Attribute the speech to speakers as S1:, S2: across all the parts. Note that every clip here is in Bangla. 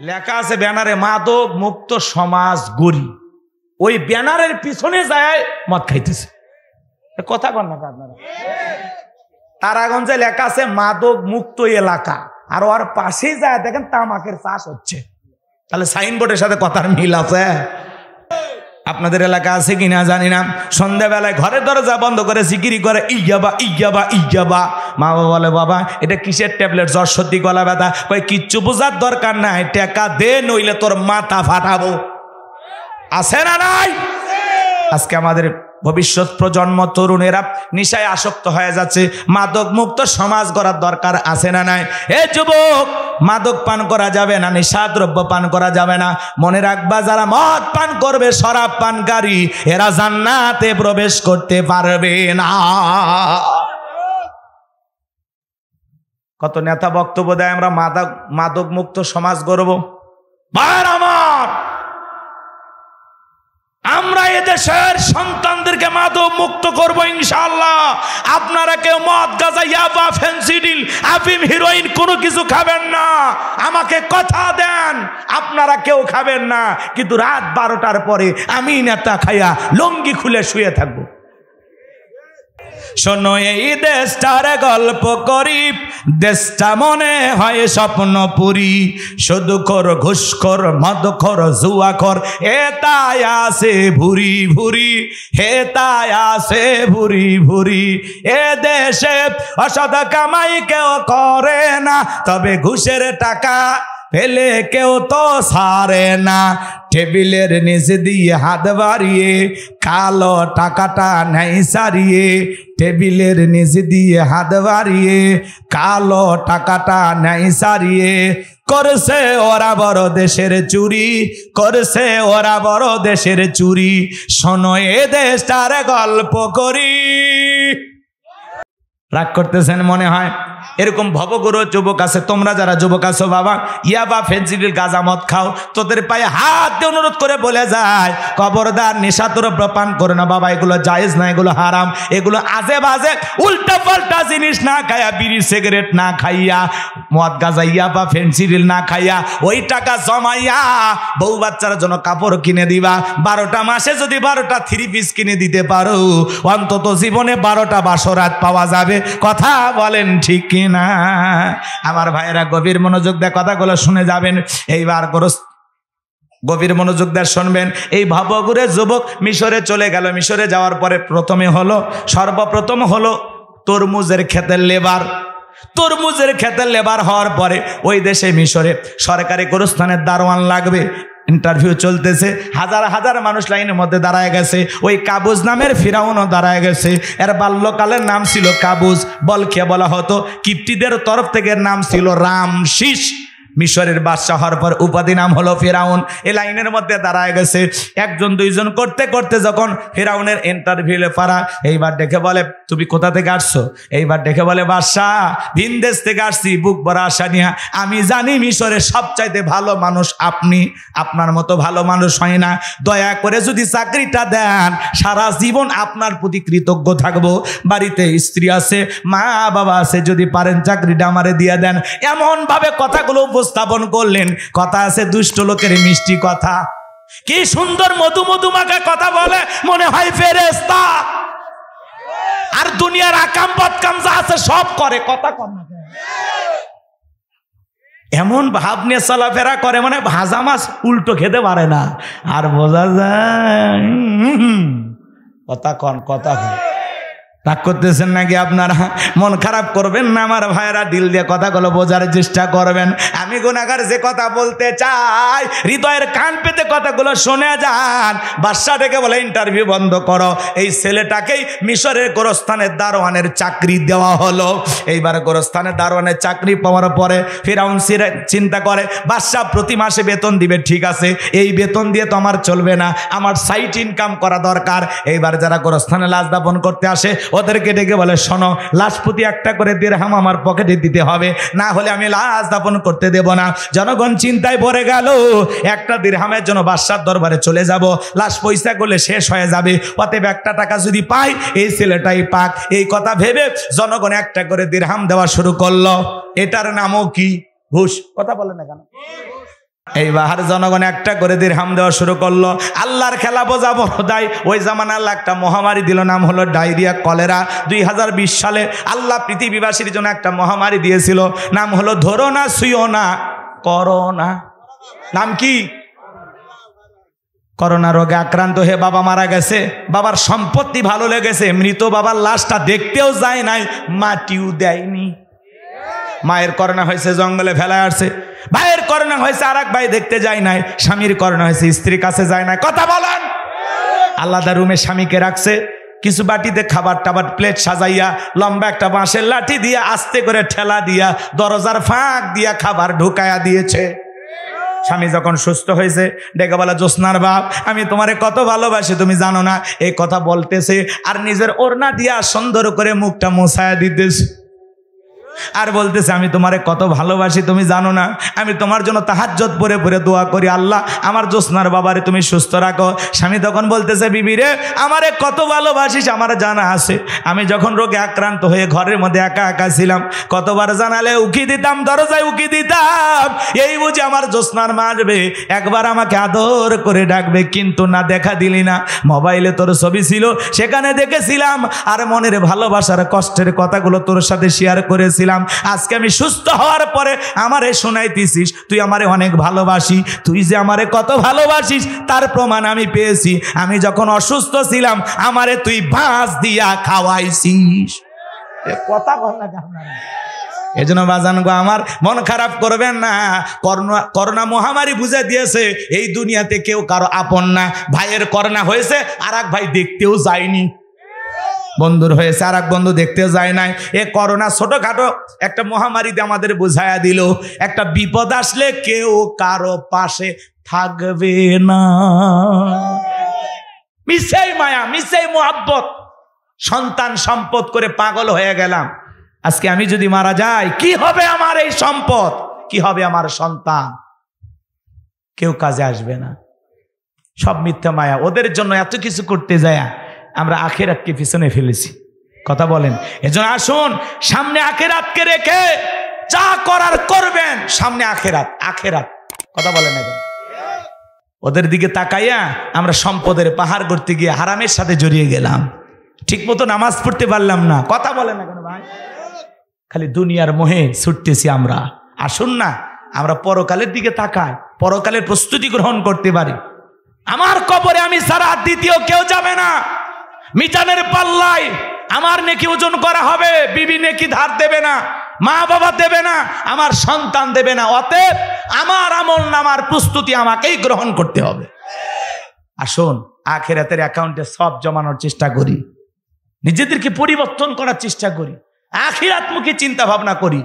S1: লেখা আছে ব্যানারে মাদক মুক্ত সমাজ গড়ি। ওই ব্যানারের পিছনে যায় মদ খাইতেছে। কথা কন না আপনারা? তারাগঞ্জে লেখা আছে মাদক মুক্ত এলাকা, আর ওর পাশেই যায় দেখেন তামাকের চাষ হচ্ছে। তাহলে সাইনবোর্ডের সাথে কথার মিল আছে। আপনাদের এলাকা আছে কিনা জানি না, সন্ধ্যাবেলায় ঘরের দরজা বন্ধ করে জিকিরি করে ইজাবা ইজাবা ইজাবা। মা বাবা বলে বাবা এটা কিসের ট্যাবলেট, জ্বর সর্দি গলা ব্যথা? কই কিচ্ছু বোঝার দরকার নাই, টাকা দে নইলে তোর মাথা ফাটাবো। আছে না নাই? আজকে আমাদের ভবিষ্যৎ প্রজন্ম তরুণেরা নেশায় আসক্ত হয়ে যাচ্ছে। মাদক মুক্ত সমাজ গড়ার দরকার আছে না নাই? এ যুবক, মাদক পান করা যাবে না, নেশা দ্রব্য পান করা যাবে না। মনে রাখবা যারা মদ পান করবে, শরাব পানকারী, এরা জান্নাতে প্রবেশ করতে পারবে না। কত নেতা বক্তব্য দেয় আমরা মাদক মুক্ত সমাজ গড়ব। ভাইরা আমার, আমরা এদেশের সন্তানদেরকে মাদক মুক্ত করব ইনশাআল্লাহ। আপনারা কেউ মদ গাঁজা ইয়াবা ফেন্সিডিল আফিম হিরোইন কোনো কিছু খাবেন না। আমাকে কথা দেন আপনারা কেউ খাবেন না, কিন্তু রাত 12টার পরে আমি নেতা খাইয়া লুঙ্গি খুলে শুয়ে থাকবো। শোনো এই দেশটার গল্প করি, দেশটা মনে হয় স্বপ্নপুরী। সুদখোর ঘুষখোর মদখোর জুয়াখোর এ তাই আছে ভুরি ভুরি, হে তাই আছে ভুরি ভুরি। এ দেশে অসৎ কামাই কেউ করে না, তবে ঘুষের টাকা পেলে কেউ তো ছাড়ে না। টেবিলের নিচে দিয়ে হাত বাড়িয়ে কালো টাকাটা নাই সারিয়ে, টেবিলের নিচে দিয়ে হাত বাড়িয়ে কালো টাকাটা নাই সারিয়ে। করছে ওরা বড় দেশের চুরি, করছে ওরা বড় দেশের চুরি। শোনো এ দেশটার গল্প করি। রাগ করতেছেন মনে হয়? এরকম ভবগুরু যুবক আছে, তোমরা যারা যুবক আছো বাবা, ইয়াবা ফেন্সিডিল গাঁজা মদ খাও, তোদের পায়ে হাত দিয়ে অনুরোধ করে বলে যায় খবরদার নেশা দ্রব্য পান করে না বাবা, এগুলো জায়েজ না, এগুলো হারাম, এগুলো আজে বাজে উল্টা পাল্টা জিনিস না খাইয়া, বিড়ি সিগারেট না খাইয়া, মদ গাঁজা ইয়াবা ফেন্সিডিল না খাইয়া, ওই টাকা জমাইয়া বউ বাচ্চার জন্য কাপড় কিনে দিবা। 12টা মাসে যদি 12টা 3 পিস কিনে দিতে পারো, অন্তত জীবনে 12টা বাসরাত পাওয়া যাবে। কথা বলেন ঠিক না? আমার ভাইয়েরা গভীর মনোযোগ দিয়ে কথাগুলো শুনে যাবেন। এইবার গভীর মনোযোগ দিয়ে শুনবেন। এই ভবঘুরে যুবক মিশরে চলে গেল। মিশরে যাওয়ার পরে সর্বপ্রথম হলো তরমুজের ক্ষেতের লেবার। তরমুজের ক্ষেতের লেবার হওয়ার পরে ওই দেশে মিশরে সরকারি গোরস্থানের দারোয়ান লাগবে। ইন্টারভিউ চলতেছে, হাজার হাজার মানুষ লাইনের মধ্যে দাঁড়ায় গেছে। ওই কাবুজ নামের ফিরাউনও দাঁড়ায় গেছে। এর বাল্যকালের নাম ছিল কাবুজ, বলকে বলা হতো। কিপ্টিদের তরফ থেকে নাম ছিল রামশিস। মিশরের বাদশাহ হওয়ার পর উপাধি নাম হলো ফিরাউন। এই লাইনের মধ্যে দাঁড়ায় গেছে। একজন দুইজন করতে করতে যখন ফিরাউনের ইন্টারভিউ পারা, এইবার ডেকে বলে তুমি কোথা থেকে আসছো? এইবার ডেকে বলে বাদশাহ ভিনদেশ থেকে আসছি, বুক ভরা আশা নিয়া। আমি জানি মিশরের সবচাইতে ভালো মানুষ আপনি, আপনার মতো ভালো মানুষ হয় না। দয়া করে যদি চাকরিটা দেন, সারা জীবন আপনার প্রতি কৃতজ্ঞ থাকবো। বাড়িতে স্ত্রী আছে, মা বাবা আছে, যদি পারেন চাকরিটা আমারে দিয়ে দেন। এমন ভাবে কথাগুলো উপস্থাপন করলেন। কথা আছে দুষ্ট লোকের মিষ্টি কথা। কি সুন্দর মধু মধু মাখা কথা বলে, মনে হয় ফেরেশতা। আর দুনিয়ার আকাম বদকাম যা আছে সব করে। কথা কর না, এমন ভাব নিয়ে চলাফেরা করে মানে ভাজা মাছ উল্টো খেতে পারে না। আর বোঝা যায় কথা কন, কথা কন। রাগ করতেছেন নাকি আপনারা? মন খারাপ করবেন না আমার ভাইয়েরা, দিল দিয়ে কথাগুলো বোঝার চেষ্টা করবেন। আমি গুনাহগার যে কথা বলতে চাই, হৃদয়ের কান পেতে কথাগুলো শুনে যান। বাদশা ডেকে বলে ইন্টারভিউ বন্ধ করো। এই ছেলেটাকেই মিশরের গোরস্থানের দারোয়ানের চাকরি দেওয়া হলো। এইবার গোরস্থানের দারোয়ানের চাকরি পাওয়ার পরে ফিরাউন চিন্তা করে বাদশা প্রতি মাসে বেতন দিবে, ঠিক আছে, এই বেতন দিয়ে তো আমার চলবে না, আমার সাইড ইনকাম করা দরকার। এইবার যারা গোরস্থানে লাশ দাফন করতে আসে ওদেরকে ডেকে বলে শোনো, লাশ প্রতি একটা করে দিরহাম আমার পকেটে দিতে হবে, না হলে আমি লাশ দাফন করতে দেব না। জনগণ চিন্তায় পড়ে গেল, একটা দিরহামের জন্য বাদশার দরবারে চলে যাব, লাশ পয়সা করলে শেষ হয়ে যাবে, অতএব একটা টাকা যদি পাই এই ছেলেটাই পাক। এই কথা ভেবে জনগণ একটা করে দিরহাম দেওয়া শুরু করলো। এটার নামও কি? ঘুষ। কথা বলে না কেন? এইবার জনগণ একটা করে দিরহাম দেওয়া শুরু করলো। আল্লাহর খেলা বোঝা বড় দায়। ওই জামানা আল্লাহ একটা মহামারী দিল, নাম হলো ডায়রিয়া, কলেরা। 2020 সালে আল্লাহ পৃথিবীবাসীর জন্য একটা মহামারী দিয়েছিল, নাম হলো ধরো না ছুঁয়ো না করোনা। নাম কি? করোনা রোগে আক্রান্ত হয়ে বাবা মারা গেছে। বাবার সম্পত্তি ভালো লেগেছে, মৃত বাবার লাশটা দেখতেও যায় নাই, মাটিও দেয়নি। মায়ের করোনা হয়েছে, জঙ্গলে ফেলায় আসছে। ভাইয়ের করোনা হয়েছে, আর এক ভাই দেখতে যায় নাই। স্বামীর করোনা হয়েছে, স্ত্রীর কাছে যায় নাই। কথা বলেন। আলাদা রুমে স্বামীকে রাখছে, কিছু বাটিতে খাবার টাবার প্লেট সাজাইয়া লম্বা একটা বাঁশের লাঠি দিয়া আস্তে করে ঠেলা দিয়া দরজার ফাঁক দিয়া খাবার ঢুকায়া দিয়েছে। স্বামী যখন সুস্থ হয়েছে ডেকে বলা, জ্যোৎস্নার বাপ, আমি তোমারে কত ভালোবাসি তুমি জানো না। এই কথা বলতেছে আর নিজের ওড়না দিয়া সুন্দর করে মুখটা মোছায়া দিতেছে আর বলতেছে, আমি তোমারে কত ভালোবাসি তুমি জানো না। আমি তোমার জন্য তাহাজ্জুদ পড়ে পড়ে দোয়া করি, আল্লাহ আমার জ্যোৎস্নার বাবারে তুমি সুস্থ রাখো। স্বামী তখন বলতেছে, বিবি রে, আমারে কত ভালোবাসিস আমার জানা আছে। আমি যখন রোগে আক্রান্ত হয়ে ঘরের মধ্যে একা একা ছিলাম, কতবার জানালে উকি দিতাম, দরজায় উকি দিতাম, এই বুঝি আমার জ্যোৎস্নার মা আসবে, একবার আমাকে আদর করে ডাকবে, কিন্তু না, দেখা দিলি না। মোবাইলে তোর ছবি ছিল, সেখানে দেখেছিলাম আর মনের ভালোবাসার কষ্টের কথাগুলো তোর সাথে শেয়ার করেছি। আজকে আমি সুস্থ হওয়ার পরে আমারে শোনাইতেছিস তুই আমারে অনেক ভালোবাসি। তুই যে আমারে কত ভালোবাসিস তার প্রমাণ আমি পেয়েছি। আমি যখন অসুস্থ ছিলাম আমারে তুই ভাঁজ দিয়া খাওয়াইছিস। কথা বল না আপনারা। এজন্য বাজান গো, আমার মন খারাপ করবেন না। করোনা মহামারী বুঝে দিয়েছে এই দুনিয়াতে কেউ কারো আপন না। ভাইয়ের করোনা হয়েছে, আর এক ভাই দেখতেও যায়নি। বন্ধুর হয়েছে, আর এক বন্ধু দেখতেও যায় নাই। এ করোনা ছোটখাটো একটা মহামারীতে আমাদের বুঝাইয়া দিল, একটা বিপদ আসলে কেউ কারো পাশে থাকবে না। মিছেই মায়া, মিছেই মোহাব্বত। সন্তান সম্পদ করে পাগল হয়ে গেলাম। আজকে আমি যদি মারা যাই, কি হবে আমার এই সম্পদ, কি হবে আমার সন্তান? কেউ কাজে আসবে না, সব মিথ্যা মায়া। ওদের জন্য এত কিছু করতে যায় আমরা আখিরাতকে পিছনে ফেলেছি। কথা বলেন। এজন্য আসুন, সামনে আখিরাতকে রেখে যা করার করবেন, সামনে আখিরাত। আখিরাত কথা বলেন না। ওদের দিকে তাকাইয়া আমরা সম্পদের পাহাড় করতে গিয়ে হারামের সাথে জড়িয়ে গেলাম, ঠিক মতো নামাজ পড়তে পারলাম না। কথা বলেন না কেন ভাই? খালি দুনিয়ার মোহে ছুটতেছি আমরা। আসুন না, আমরা পরকালের দিকে তাকাই, পরকালের প্রস্তুতি গ্রহণ করতে পারি। আমার কবরে আমি ছাড়া দ্বিতীয় কেউ যাবে না। মিজানের পাল্লায় আমার নেকি ওজন করা হবে, বিবি নেকি ধার দেবে না, মা বাবা দেবে না, আমার সন্তান দেবে না। অতএব আমার আমল নামার প্রস্তুতি আমাকেই গ্রহণ করতে হবে। আসুন, আখিরাতের অ্যাকাউন্টে সব জমানোর চেষ্টা করি, নিজেদেরকে পরিবর্তন করার চেষ্টা করি, আখিরাতমুখী চিন্তা ভাবনা করি।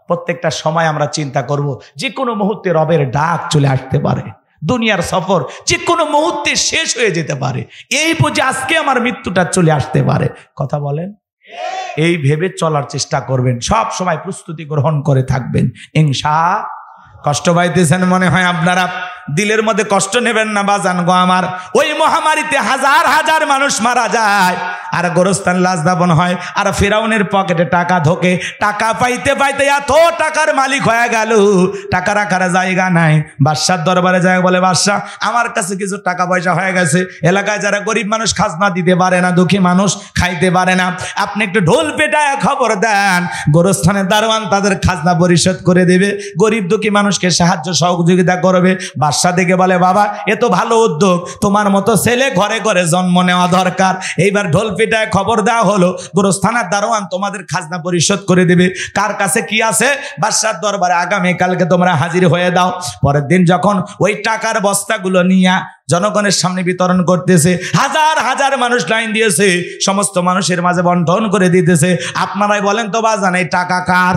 S1: প্রত্যেকটা সময় আমরা চিন্তা করব, যে কোনো মুহূর্তে রবের ডাক চলে আসতে পারে। দুনিয়ার সফর যে কোনো মুহূর্তে শেষ হয়ে যেতে পারে। এই বুঝে আজকে আমার মৃত্যুটা চলে আসতে পারে। কথা বলেন। এই ভেবে চলার চেষ্টা করবেন, সব সময় প্রস্তুতি গ্রহণ করে থাকবেন ইনশাআল্লাহ। কষ্ট পাইতেছেন মনে হয় আপনারা, দিলের মধ্যে কষ্ট নেবেন না বাজান গো আমার। ওই মহামারীতে হাজার হাজার মানুষ মারা যায়, আর গোরস্থান লাশ দাফন হয়, আর ফিরাউনের পকেটে টাকা ঢোকে। টাকা পাইতে পাইতে এত টাকার মালিক হয়ে গেল, টাকা রাখার জায়গা নাই। বাদশার দরবারে যায়, বলে বাদশা, আমার কাছে কিছু টাকা পয়সা হয়ে গেছে, এলাকায় যারা গরিব মানুষ খাজনা দিতে পারে না, দুঃখী মানুষ খাইতে পারে না, আপনি একটু ঢোল পেটায় খবর দেন, গোরস্থানের দারোয়ান তাদের খাজনা পরিশোধ করে দেবে, গরিব দুঃখী মানুষকে সাহায্য সহযোগিতা করবে। বাদশা দেখে বলে, বাবা এ তো ভালো উদ্যোগ, তোমার মতো ছেলে ঘরে ঘরে জন্ম নেওয়া দরকার। এইবার ঢোল পিটায় খবর দেওয়া হলো, গোরস্থানের দারোয়ান তোমাদের খাজনা পরিশোধ করে দেবে। কার কাছে কি আছে? বাদশার দরবারে আগামীকালকে তোমরা হাজির হয়ে দাও। পরের দিন যখন ওই টাকার বস্তাগুলো নিয়ে জনগণের সামনে বিতরণ করতেছে, হাজার হাজার মানুষ লাইন দিয়েছে, সমস্ত মানুষের মাঝে বন্টন করে দিতেছে। আপনারাই বলেন তো বাজান, এই টাকা কার?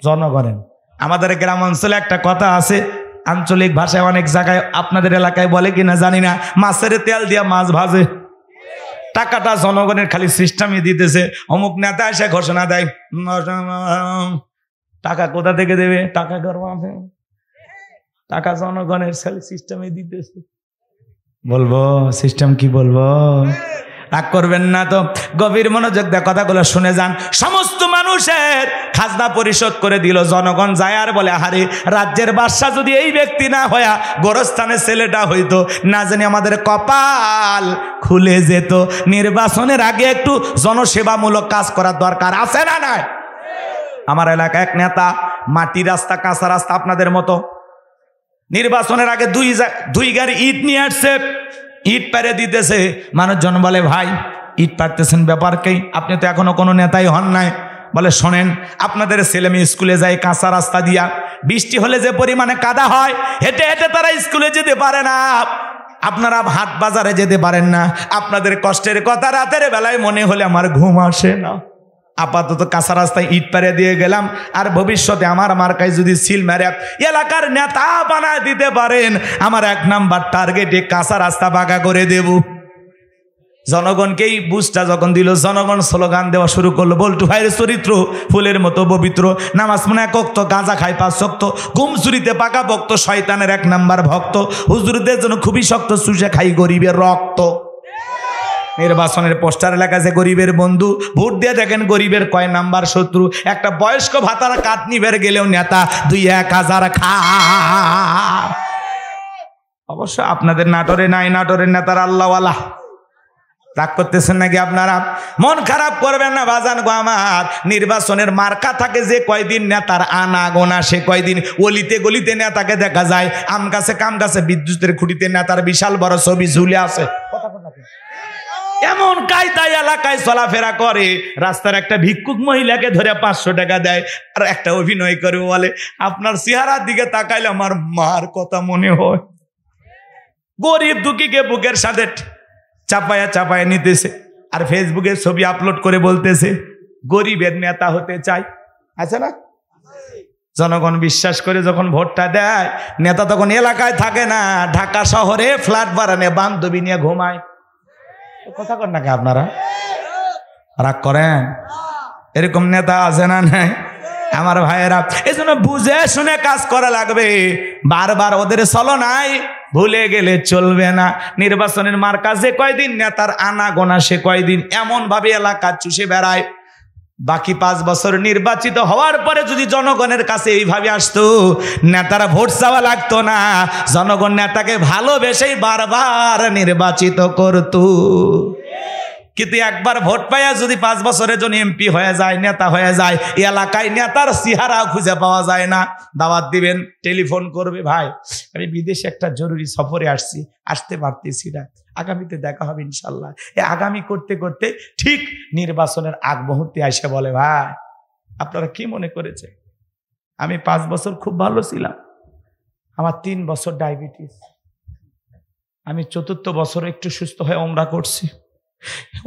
S1: জনগণের। আমাদের গ্রাম অঞ্চলে একটা কথা আছে, আঞ্চলিক ভাষায় অনেক জায়গায়, আপনাদের এলাকায় বলে কিনা জানি না, মাছের তেল দিয়া মাছ ভাজে। টাকাটা জনগণের, খালি সিস্টেমই দিতেছে। অমুক নেতা এসে ঘোষণা দেয়, টাকা কোথা থেকে দেবে? টাকা গরমাবে, টাকা জনগণের, সিস্টেমে দিতেছে। বলবো সিস্টেম কি বলবো? রাগ করবেন না তো, গভীর মনোযোগ দিয়ে কথাগুলো শুনে যান। সমস্ত মানুষের খাজনা পরিশোধ করে দিল, জনগণ যায় আর বলে আরে রাজ্যের বাদশা যদি এই ব্যক্তি না হইয়া গোরস্থানের ছেলেটা হইতো, না জানি আমাদের কপাল খুলে যেত। নির্বাচনের আগে একটু জনসেবামূলক কাজ করার দরকার আছে না নাই? আমার এলাকায় এক নেতা মাটি রাস্তা, কাঁচা রাস্তা আপনাদের মতো, নির্বাচনের আগে দুই গাড়ি ইট নিয়ে আসছে, ইট পেরে দিতেছে। মানুষজন বলে ভাই ইট পারতেছেন ব্যাপার কি? আপনি তো এখনো কোনো নেতাই হন নাই। বলে শোনেন, আপনাদের ছেলে মেয়ে স্কুলে যায় কাঁচা রাস্তা দিয়া, বৃষ্টি হলে যে পরিমাণে কাদা হয়, হেঁটে হেঁটে তারা স্কুলে যেতে পারে না, আপনারা হাট বাজারে যেতে পারেন না, আপনাদের কষ্টের কথা রাতের বেলায় মনে হলে আমার ঘুম আসে না। আপাতত কাঁচা রাস্তায় ইট পেরে দিয়ে গেলাম, আর ভবিষ্যতে আমার মার্কায় যদি সিল মেরে এলাকার নেতা বানায় দিতে পারেন, আমার 1 নাম্বার টার্গেটে কাঁচা রাস্তা পাকা করে দেব। জনগণকেই বুঝটা যখন দিল, জনগণ স্লোগান দেওয়া শুরু করলো, বল্টু ভাইয়ের চরিত্র ফুলের মতো পবিত্র, নামাজ মনে 1 ওয়াক্ত, গাঁজা খায় 5 ওয়াক্ত, ঘুম চুরিতে পাকা ভক্ত, শয়তানের 1 নাম্বার ভক্ত, হুজুরদের জন্য খুবই শক্ত, চুষে খাই গরিবের রক্ত। নির্বাচনের পোস্টার লেখা আছে গরিবের বন্ধু, ভোট দিয়ে দেখেন গরিবের কয় নাম্বার শত্রু। একটা বয়স্ক ভাতার কাঠ নিবের গেলেও নেতা 2-1000 খা। অবশ্য আপনাদের নাটোরে নাই, নাটোরের নেতার আল্লাহওয়ালা। রাগ করতেছেন নাকি আপনারা? মন খারাপ করবেন না বাজান গো আমার। নির্বাচনের মার্কা থাকে যে কয়দিন নেতার আনা গোনা, সে কয়দিন অলিতে গলিতে নেতাকে দেখা যায়, আম গাছে কাম গাছে বিদ্যুতের খুঁটিতে নেতার বিশাল বড় ছবি ঝুলে আছে। এমন কায়দায় এলাকায় চলাফেরা করে, রাস্তার একটা ভিক্ষুক মহিলাকে ধরে 500 টাকা দেয়, আর একটা অভিনয় করে বলে আপনার চেহারার দিকে তাকাইলে আমার মার কথা মনে হয়। গরিব দুঃখীকে বুকের সাথে চাপায়া চাপায়া নিতেছে, আর ফেসবুকে ছবি আপলোড করে বলতেছে গরিবের নেতা হতে চাই। আছে না? জনগণ বিশ্বাস করে যখন ভোটটা দেয়, নেতা তখন এলাকায় থাকে না, ঢাকা শহরে ফ্ল্যাট বাড়ানে বান্ধবী নিয়ে ঘুমায়। কথা কর নাকি আপনারা? রাগ করেন? এরকম নেতা আছে না নাই আমার ভাইয়েরা? এই জন্য বুঝে শুনে কাজ করা লাগবে। বারবার ওদের চলো নাই ভুলে গেলে চলবে না। নির্বাচনের মার্কা যে কয়দিন নেতার আনা গোনা, সে কয়দিন এমন ভাবে এলাকা চুষে বেড়ায়। বাকি 5 বছর নির্বাচিত হওয়ার পরে যদি জনগণের কাছে এইভাবে আসতো, নেতারা ভোট চাওয়া লাগতো না, জনগণ নেতাকে ভালোবেসেই বারবার নির্বাচিত করত। কিন্তু একবার ভোট পাইয়া যদি 5 বছরের জন্য এমপি হয়ে যায়, নেতা হয়ে যায়, এলাকায় নেতার চেহারা খুঁজে পাওয়া যায় না। দাওয়াত দিবেন, টেলিফোন করবে, ভাই আমি বিদেশে একটা জরুরি সফরে আসছি, আসতে পারতেছি না, আগামীতে দেখা হবে ইনশাল্লাহ। আগামী করতে করতে ঠিক নির্বাচনের আগ মুহূর্তে এসে বলে ভাই আপনারা কি মনে করেছে আমি 5 বছর খুব ভালো ছিলাম, আমার 3 বছর ডায়াবেটিস, আমি 4র্থ বছর একটু সুস্থ হয়ে ওমরা করছি।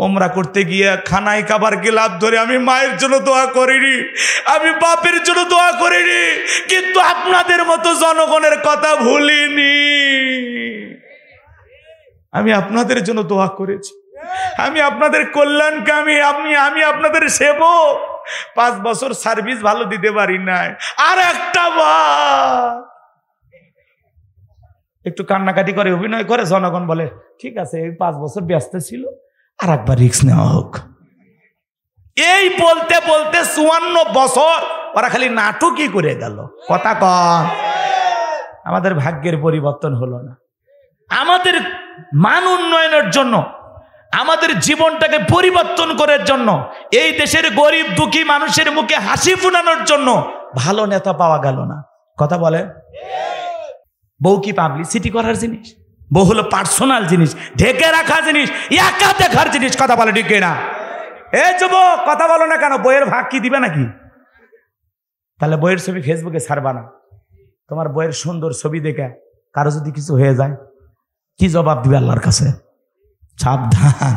S1: ওমরা করতে গিয়ে খানায় খাবার গিলাপ ধরে আমি মায়ের জন্য দোয়া করিনি, আমি বাপের জন্য দোয়া করিনি, কিন্তু আপনাদের মতো জনগণের কথা ভুলিনি। আমি আপনাদের জন্য দোয়া করেছি, আমি আপনাদের কল্যাণকামী, আমি আপনাদের সেবক। 5 বছর সার্ভিস ভালো দিতে পারি নাই, আর একটা বার একটু কান্নাকাটি করে অভিনয় করে জনগণ বলে ঠিক আছে এই 5 বছর ব্যস্ত ছিল, আর একবার রিস্ক নেওয়া হোক। এই বলতে বলতে 54 বছর ওরা খালি নাটকই করে গেল। কথা কন, আমাদের ভাগ্যের পরিবর্তন হলো না। আমাদের মান উন্নয়নের জন্য, আমাদের জীবনটাকে পরিবর্তন করার জন্য, এই দেশের গরিব দুঃখী মানুষের মুখে হাসি ফুটানোর জন্য ভালো নেতা পাওয়া গেল না। কথা বলে? বউ কি পাবলিসিটি করার জিনিস? বউ হলো পার্সোনাল জিনিস, ঢেকে রাখা জিনিস, একা দেখার জিনিস। কথা বলে ঠিক না? এই যুবক কথা বলো না কেন? বইয়ের ভাগ কি দিবে নাকি? তাহলে বইয়ের ছবি ফেসবুকে ছাড়বা না। তোমার বইয়ের সুন্দর ছবি দেখে কারো যদি কিছু হয়ে যায়, কি জবাব দিবে আল্লাহর কাছে? সাবধান,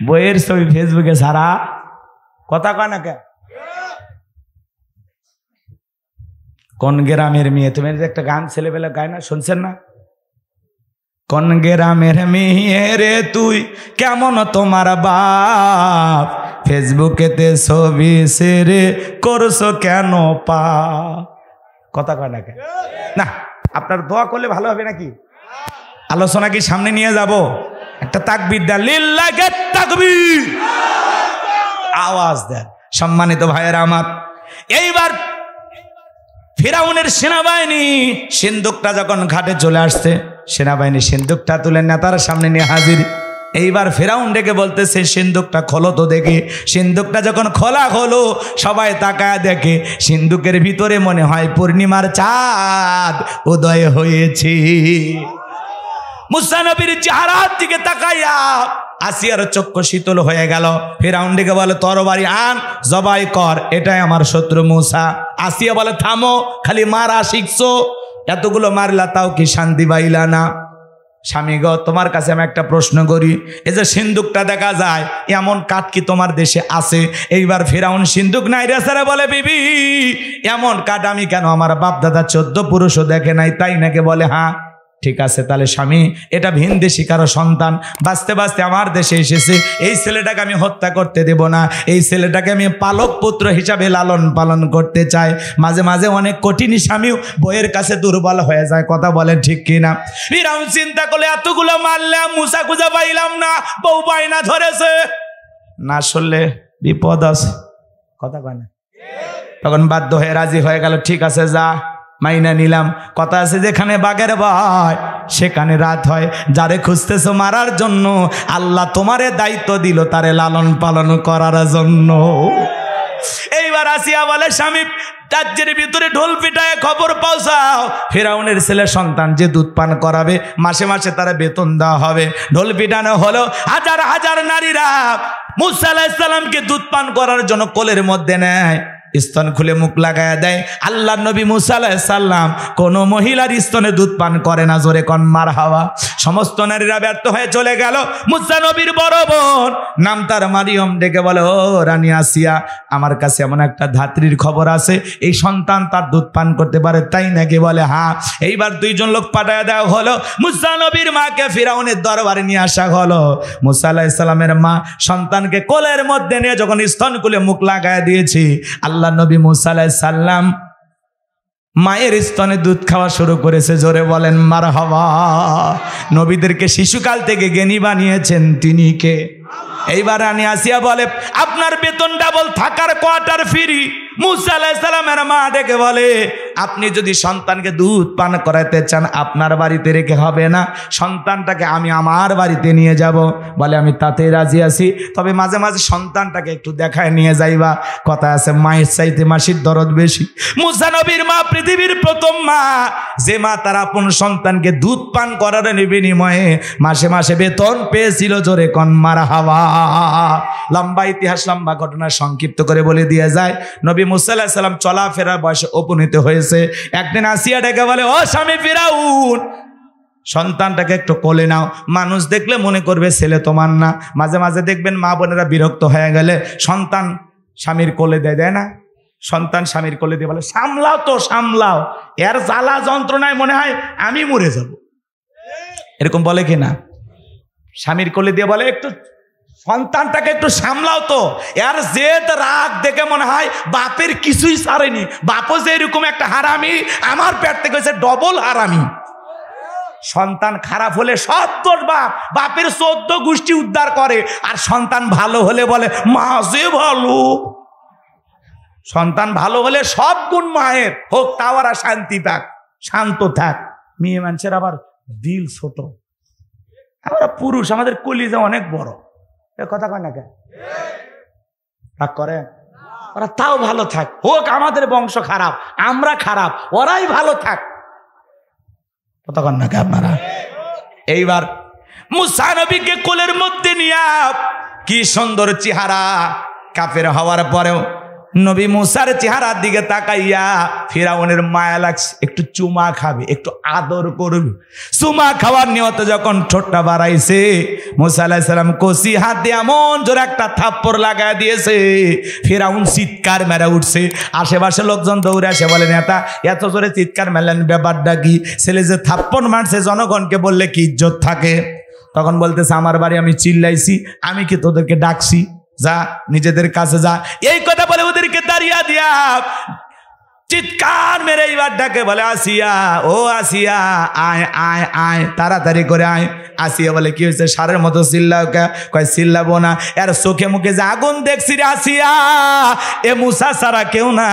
S1: বইয়ের ছবি ফেসবুকে ছাড়া কথা কয় না কে? কোন গ্রামের মেয়ে, তুমি একটা গান ছেলেবেলা গায় না, শুনছেন না? কোন গ্রামের মেয়ে রে তুই, কেমন তোমার বাপ, ফেসবুকেতে ছবি সেরে করছো কেন পা? কথা কয় না কে? না, আপনার দোয়া করলে ভালো হবে নাকি? আলোচনা কি সামনে নিয়ে যাব? একটা তাকবীর দেন, লিল্লাহি তাকবীর, আওয়াজ দেন। সম্মানিত ভাইয়েরা আমার, এইবার ফিরাউনের সেনাবাহিনী সিন্দুকটা যখন ঘাটে চলে আসছে, সেনাবাহিনী সিন্দুকটা তুলে নেতার সামনে নিয়ে হাজির। এইবার ফিরাউন ডেকে বলতেছে, সিন্দুকটা খোলো তো দেখি। সিন্দুকটা যখন খোলা হলো, সবাই তাকায় দেখে সিন্দুকের ভিতরে মনে হয় পূর্ণিমার চাঁদ উদয় হয়েছে। মুসা নবীর চেহারার দিকে তাকাইয়া আসিয়ার চক্ষু শীতল হয়ে গেল। ফিরাউন ডেকে বলে, তরবারি আন, জবাই কর, এটাই আমার শত্রু মুসা। আসিয়া বলে, থামো, খালি মারা শিখছো, এতগুলো মারলা তাও কি শান্তি পাইলা না? স্বামী গো, তোমার কাছে আমি একটা প্রশ্ন করি, এই যে সিন্দুকটা দেখা যায়, এমন কাঠ কি তোমার দেশে আছে? এইবার ফিরাউন সিন্দুক নাই রে সারা বলে, বিবি এমন কাঠ আমি কেন, আমার বাপ দাদা 14 পুরুষও দেখে নাই, তাই নাকি? বলে হ্যাঁ। ঠিক আছে, তাহলে স্বামী এটা ভিনদেশী কারো সন্তান, বাঁচতে বাঁচতে আমার দেশে এসেছে, এই ছেলেটাকে আমি হত্যা করতে দেব না, এই ছেলেটাকে আমি পালক পুত্র হিসাবে লালন পালন করতে চাই। মাঝে মাঝে অনেক কঠিন স্বামীও বইয়ের কাছে দুর্বল হয়ে যায়, কথা বলেন ঠিক কিনা? ফিরাউন চিন্তা করলে, এতগুলো মারলাম, মুসা খুঁজে পাইলাম না, বউ বাইনা ধরেছে, না শুনলে বিপদ আছে, কথা কয় না? তখন বাধ্য হয়ে রাজি হয়ে গেল, ঠিক আছে যা, মাইনা নিলাম। কথা আছে, যেখানে বাঘের ভয় সেখানে রাত হয়। যারে খুঁজতেছো মারার জন্য, আল্লাহ তোমারে দায়িত্ব দিল তারে লালন পালন করার জন্য। এইবার আসিয়া বলে, স্বামী রাজ্যের ভিতরে ঢোল পিটায় খবর পৌঁছাও, ফিরাউনের ছেলে সন্তান যে দুধ পান করাবে, মাসে মাসে তারা বেতন দেওয়া হবে। ঢোল পিটানো হলো, হাজার হাজার নারীরা মুসা আলাইহিস সালামকে দুধ পান করার জন্য কোলের মধ্যে নেয়, স্তন খুলে মুখ লাগায় দেয়। আল্লাহর নবী মুসা আলাইহিস সালাম কোন মহিলার স্তনে দুধ পান করে না, জোরে কোন মারহাবা। সমস্ত নারীরা ব্যর্থ হয়ে চলে গেল। মুসা নবীর বড় বোন, নাম তার মারিয়ম, ডেকে বলে, ও রানী আসিয়া, আমার কাছে এমন একটা ধাত্রীর খবর আছে, এই সন্তান তার দুধ পান করতে পারে, তাই নাকি? বলে হ্যাঁ। এইবার 2 জন লোক পাঠায় দেওয়া হলো, মুসা নবীর মাকে ফিরাউনের দরবারে নিয়ে আসা হলো। মুসা আলাইহিস সালামের মা সন্তানকে কোলের মধ্যে নিয়ে যখন স্তন খুলে মুখ লাগায় দিয়েছে, আল্লাহ নবী মুসা আলাইহিস সালাম মায়ের স্তনে দুধ খাওয়া শুরু করেছে, জোরে বলেন মারহাবা। নবীদেরকে শিশুকাল থেকে জ্ঞানী বানিয়েছেন তিনি কে? এইবার রানী আসিয়া বলে, আপনার বেতন ডাবল, থাকার কোয়ার্টার ফ্রি। মুসা আলাইহিস সালামের মা ডেকে বলে, আপনি যদি সন্তানকে দুধ পান করাতে চান, আপনার বাড়িতে রেখে হবে না, সন্তানটাকে আমি আমার বাড়িতে নিয়ে যাব। বলে আমি তাতেই রাজি আছি, তবে মাঝে মাঝে সন্তানটাকে একটু দেখায় নিয়ে যাইবা। কথা আছে, মায়ের চাইতে মাসির দরদ বেশি। মুসা নবীর মা পৃথিবীর প্রথম মা, যে মা তার আপন সন্তানকে দুধ পান করার বিনিময়ে মাসে মাসে বেতন পেয়েছিল, জোরে কোন মারহাবা। লম্বা ইতিহাস, লম্বা ঘটনা সংক্ষিপ্ত করে বলে দিয়ে যায়, নবী মুসা আলাইহিস সালাম চলাফেরার বয়সে উপনীত হয়েছে। একদিন আসিয়া ডেকে বলে, ও স্বামী ফিরাউন, সন্তানটাকে একটু কোলে নাও, মানুষ দেখলে মনে করবে ছেলে তোমার না। মাঝে মাঝে দেখবেন মা বোনেরা বিরক্ত হয়ে গেলে সন্তান স্বামীর কোলে দেয় না? সন্তান স্বামীর কোলে দিয়ে বলে, সামলাও তো সামলাও, এর জ্বালা যন্ত্রণায় মনে হয় আমি মরে যাব, এরকম বলে কি না? স্বামীর কোলে দিয়ে বলে, একটু সন্তানটাকে একটু সামলাও তো, এর জেদ রাগ দেখে মনে হয় বাপের কিছুই ছাড়েনি, বাপও যে এরকম একটা হারামি, আমার পেট থেকে হয়েছে ডবল হারামি। সন্তান খারাপ হলে সব তোর বাপের 14 গোষ্ঠী উদ্ধার করে, আর সন্তান ভালো হলে বলে মা যে ভালো। সন্তান ভালো হলে সব গুণ মায়ের হোক, তাও আর শান্তি থাক, শান্ত থাক। মেয়ে মানুষের আবার দিল ছোট, আমরা পুরুষ আমাদের কলিজা অনেক বড়, কথা কয় না কেন? রাগ করে ওরা, তাও ভালো থাক, হোক আমাদের বংশ খারাপ, আমরা খারাপ, ওরাই ভালো থাক, কথা কন না কে আপনারা? এইবার মুসা নবীকে কোলের মধ্যে নিয়ে, কি সুন্দর চেহারা, কাফের হওয়ার পরেও নবী মুসার চেহারার দিকে তাকাইয়া ফিরাউনের মায়া লাগছে, একটু চুমা খাবে, একটু আদর করবে। চুমা খাওয়ার নিয়তে যখন ঠোঁটটা বাড়াইছে, মুসা আলাইহিস সালাম কষি হাত দিয়ে এমন জোরে একটা থাপ্পড় লাগায় দিয়েছে, ফিরাউন চিৎকার মেরে উঠছে। আশেপাশে লোকজন দৌড়ে আসে, বলে নেতা এত জোরে চিৎকার মেলেন, ব্যাপারটা কি? ছেলে যে থাপ্পড় মারছে, জনগণকে বললে কি ইজ্জত থাকে? তখন বলতেছে, আমার বাড়ি আমি চিল্লাইছি, আমি কি তোদেরকে ডাকছি? যা নিজেদের কাছে যা। এই কথা বলে ওদেরকে দাঁড়িয়ে দিয়া চিৎকার মেরে এইবার ডাকে বলে আসিয়া, ও আসিয়া, আয় আয় আয়, তাড়াতাড়ি করে আয়। আসিয়া বলে কি হয়েছে, সারের মতো চিল্লাও কে? কয় চিল্লাবো না, এর চোখে মুখে যে আগুন দেখছি রে আসিয়া, এ মুসা ছাড়া কেউ না,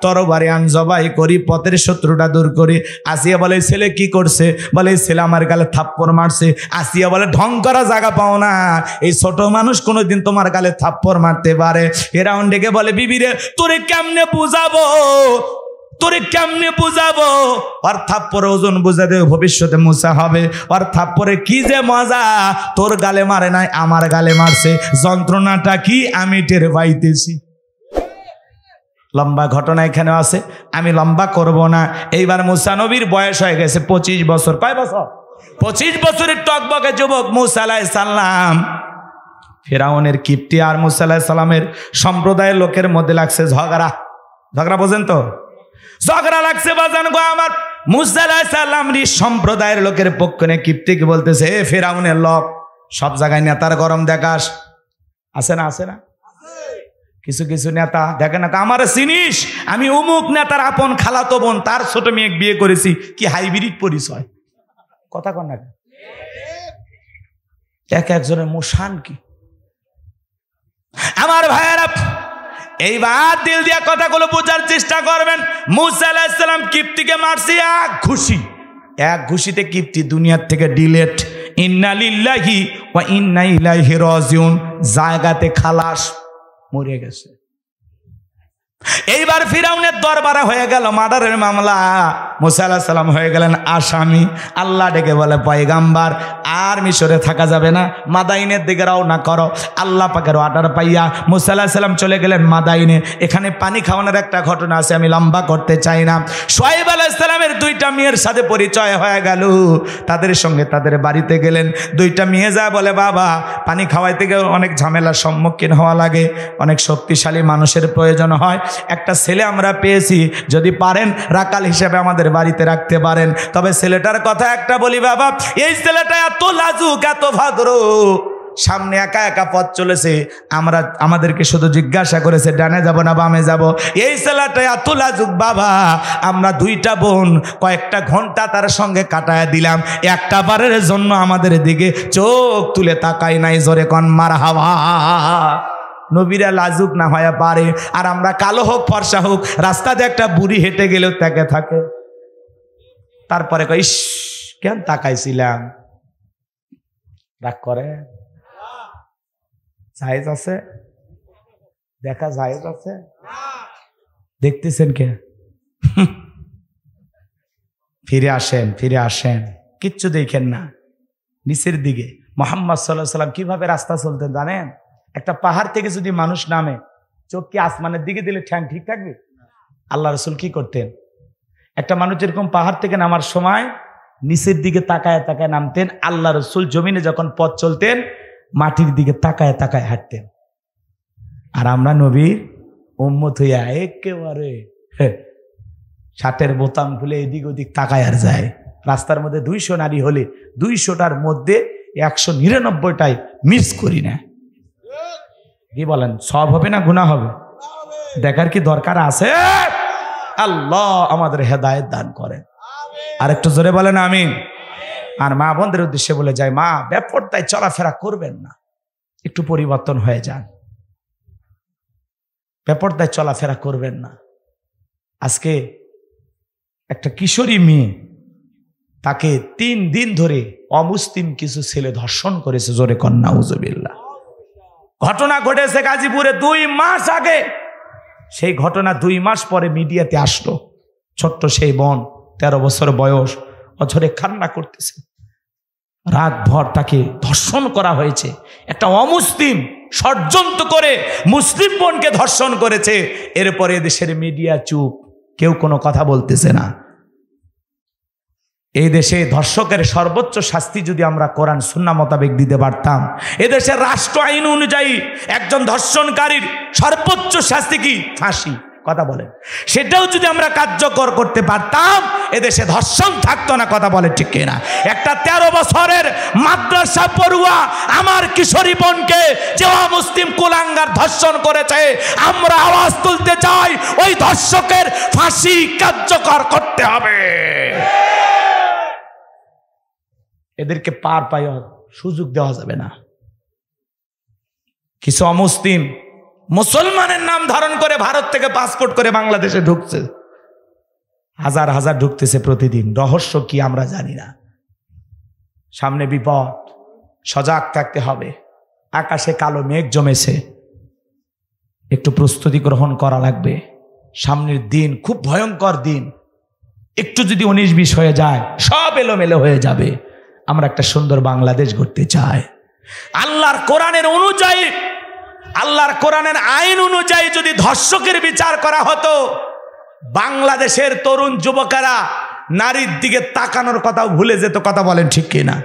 S1: তরবারি আন জবাই করি, পথের শত্রুটা দূর করি। আসিয়া বলে ছেলে কি করছে? বলে ছেলে আমার গালে থাপ্পড় মারছে। আসিয়া বলে ঢং করা জায়গা পাও না, এই ছোট মানুষ কোনোদিন তোমার গালে থাপ্পড় মারতে পারে? ফিরাউন ডেকে বলে বিবি রে, তোরে কেমনে বুঝাবো, তোরে কেমনে বুঝাবো? আর থাপ্পড়ে ওজন বুঝাতে ভবিষ্যতে মুসা হবে। আর থাপ্পড়ে কি যে মজা, তোর গালে মারে নাই, আমার গালে মারছে, যন্ত্রণাটা কি আমি টের পাইতেছি। লম্বা ঘটনা এখানে আছে, আমি লম্বা করব না। এইবার মুসা নবীর বয়স হয়ে গেছে 25 বছর। কয় বছর? 25 বছরের টকবকে যুবক মুসা আলাইহিস সালাম। ফিরাউনের কিপ্তি আর মুসা আলাইহিস সালামের সম্প্রদায়ের লোকের মধ্যে লাগছে ঝগড়া। ঝগড়া বোঝেন তো? ঝগড়া লাগছে বাজান গো আমার। মুসা আলাইহিস সালাম সম্প্রদায়ের লোকের পক্ষ নিয়ে কিপ্তিকে বলতেছে, হে ফিরাউনের লোক, সব জায়গায় নেতার গরম দেখাস, আছে না? আছে না? কিছু কিছু নেতা দেখে না, আমার চিনিস, আমি অমুক নেতার আপন খালাতো বোন, তার ছোট মেয়ে বিয়ে করেছি। কি হাইব্রিড পরিচয়, কথা কন না? এক একজনের মুশান কি। আমার ভাইয়েরা, এইবার দিল দিয়া কথাগুলো বোঝার চেষ্টা করবেন। মুসা আলাইহিস সালাম কিপ্তিকে মারছে এক ঘুষি, এক ঘুষিতে কিপ্তি দুনিয়ার থেকে ডিলেট। ইন্না লিল্লাহি ওয়া ইন্না ইলাইহি রাজিউন, জায়গাতে খালাস, মরে গেছে। এইবার ফিরাউনের দরবারে হয়ে গেল মার্ডারের মামলা। মুসা আলাইহিস সালাম হয়ে গেলেন আসামি। আল্লাহ ডেকে বলে, পয়গাম্বার আর মিশরে থাকা যাবে না, মাদাইনের দিকে রওনা করো। আল্লাহ পাকের অর্ডার পাইয়া মুসা আলাইহিস সালাম চলে গেলেন মাদাইনে। এখানে পানি খাওয়ানোর একটা ঘটনা আছে, আমি লম্বা করতে চাই না। শুআয়ব আলাইহিস সালামের 2টা মেয়ের সাথে পরিচয় হয়ে গেল। তাদের সঙ্গে তাদের বাড়িতে গেলেন। 2টা মেয়ে যা বলে, বাবা পানি খাওয়াইতে গিয়ে অনেক ঝামেলার সম্মুখীন হওয়া লাগে, অনেক শক্তিশালী মানুষের প্রয়োজন হয়। একটা ছেলে আমরা পেয়েছি, যদি পারেন রাকাল হিসেবে আমাদের বাড়িতে রাখতে পারেন। তবে ছেলেটার কথা একটা বলি বাবা, এই ছেলেটা এত লাজুক, এত ভদ্র, সামনে একা একা পথ চলেছে, আমাদেরকে শুধু জিজ্ঞাসা করেছে ডানে যাব না বামে যাব। এই ছেলেটা এত লাজুক বাবা, আমরা 2টা বোন কয়েকটা ঘন্টা তার সঙ্গে কাটায় দিলাম, একটা বারের জন্য আমাদের দিকে চোখ তুলে তাকাই নাই। জোরে কন মারহাবা। নবীরা লাজুক না হয়ে পারে, আর আমরা কালো হোক ফর্সা হোক, রাস্তাতে একটা বুড়ি হেঁটে গেলেও তাকে থাকে। তারপরে কই, ইস কেন তাকাইছিলাম, রাগ করে? জায়েজ আছে? দেখা জায়েজ আছে? দেখতেছেন কে? ফিরে আসেন, ফিরে আসেন, কিচ্ছু দেখেন না। নিচের দিকে মুহাম্মদ সাল্লাল্লাহু আলাইহি ওয়াসাল্লাম কিভাবে রাস্তা চলতেন জানেন? একটা পাহাড় থেকে যদি মানুষ নামে, চোখ কি আসমানের দিকে দিলে ঠ্যাং ঠিক থাকবে? আল্লাহ রাসূল কি করতেন? একটা মানুষ যেরকম পাহাড় থেকে নামার সময় নিচের দিকে তাকায় তাকায় নামতেন, আল্লাহ রাসূল জমিনে যখন পথ চলতেন মাটির দিকে তাকায় তাকায় হাঁটতেন। আর আমরা নবীর উম্মত হইয়া একেবারে শার্টের বোতাম খুলে এদিক ওদিক তাকায় আর যায়। রাস্তার মধ্যে 200 নারী হলে 200টার মধ্যে 199টাই মিস করি না। কি বলেন, সব হবে না গুনাহ হবে? দেখার কি দরকার আছে? আল্লাহ আমাদের হেদায়েত দান করেন। আর একটু জোরে বলেন আমিন। আর মা বোনদের উদ্দেশ্যে বলে যায়, মা বেপরদায় চলাফেরা করবেন না, একটু পরিবর্তন হয়ে যান, বেপরদায় চলাফেরা করবেন না। আজকে একটা কিশোরী মেয়ে, তাকে 3 দিন ধরে অমুসলিম কিছু ছেলে ধর্ষণ করেছে। জোরে কন নাউজুবিল্লাহ। ঘটনা ঘটেছে গাজীপুরে 2 মাস আগে। সেই ঘটনা 2 মাস পরে মিডিয়াতে আসলো। ছোট্ট সেই বোন, 13 বছর বয়স, অঝরে কান্না করতেছে। রাত ভর তাকে ধর্ষণ করা হয়েছে। একটা অমুসলিম ষড়যন্ত্র করে মুসলিম বোনকে ধর্ষণ করেছে। এরপরে দেশের মিডিয়া চুপ, কেউ কোনো কথা বলতেছে না। এই দেশে ধর্ষকের সর্বোচ্চ শাস্তি যদি আমরা কোরআন সুন্নাহ মোতাবেক দিতে পারতাম, এদেশের রাষ্ট্র আইন অনুযায়ী একজন ধর্ষণকারীর সর্বোচ্চ শাস্তি কি? ফাঁসি। কথা বলেন, সেটাও যদি আমরা কার্যকর করতে পারতাম এদেশে ধর্ষণ থাকতো না। কথা বলে ঠিক কিনা? একটা 13 বছরের মাদ্রাসা পড়ুয়া আমার কিশোরী বোনকে যে অমুসলিম কুলাঙ্গার ধর্ষণ করেছে, আমরা আওয়াজ তুলতে চাই ওই ধর্ষকের ফাঁসি কার্যকর করতে হবে। এদেরকে পার পাওয়ার সুযোগ দেওয়া যাবে না। কিছু অমুসলিম মুসলমানের নাম ধারণ করে ভারত থেকে পাসপোর্ট করে বাংলাদেশে ঢুকছে, হাজার হাজার ঢুকতেছে প্রতিদিন। রহস্য কি আমরা জানি না। সামনে বিপদ, সজাগ থাকতে হবে। আকাশে কালো মেঘ জমেছে, একটু প্রস্তুতি গ্রহণ করা লাগবে। সামনের দিন খুব ভয়ঙ্কর দিন। একটু যদি 19-20 হয়ে যায় সব এলোমেলো হয়ে যাবে। আমরা একটা সুন্দর বাংলাদেশ গড়তে চাই। আল্লাহর কোরআনের অনুযায়ী, আল্লাহর কোরআনের আইন অনুযায়ী যদি ধর্ষকের বিচার করা হতো, বাংলাদেশের তরুণ যুবকেরা নারীর দিকে তাকানোর কথাও ভুলে যেত। কথা বলেন ঠিক কিনা?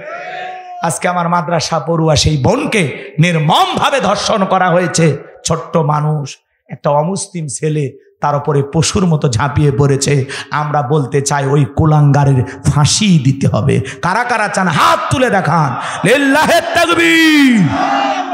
S1: আজকে আমার মাদ্রাসা পড়ুয়া সেই বোনকে নির্মমভাবে ধর্ষণ করা হয়েছে। ছোট্ট মানুষ, একটা অমুসলিম ছেলে তার উপরে পশুর মতো ঝাঁপিয়ে পড়েছে। আমরা বলতে চাই ওই কুলাঙ্গারের ফাঁসি দিতে হবে। কারা কারা চান হাত তুলে দেখান। লিল্লাহে তাকবীর।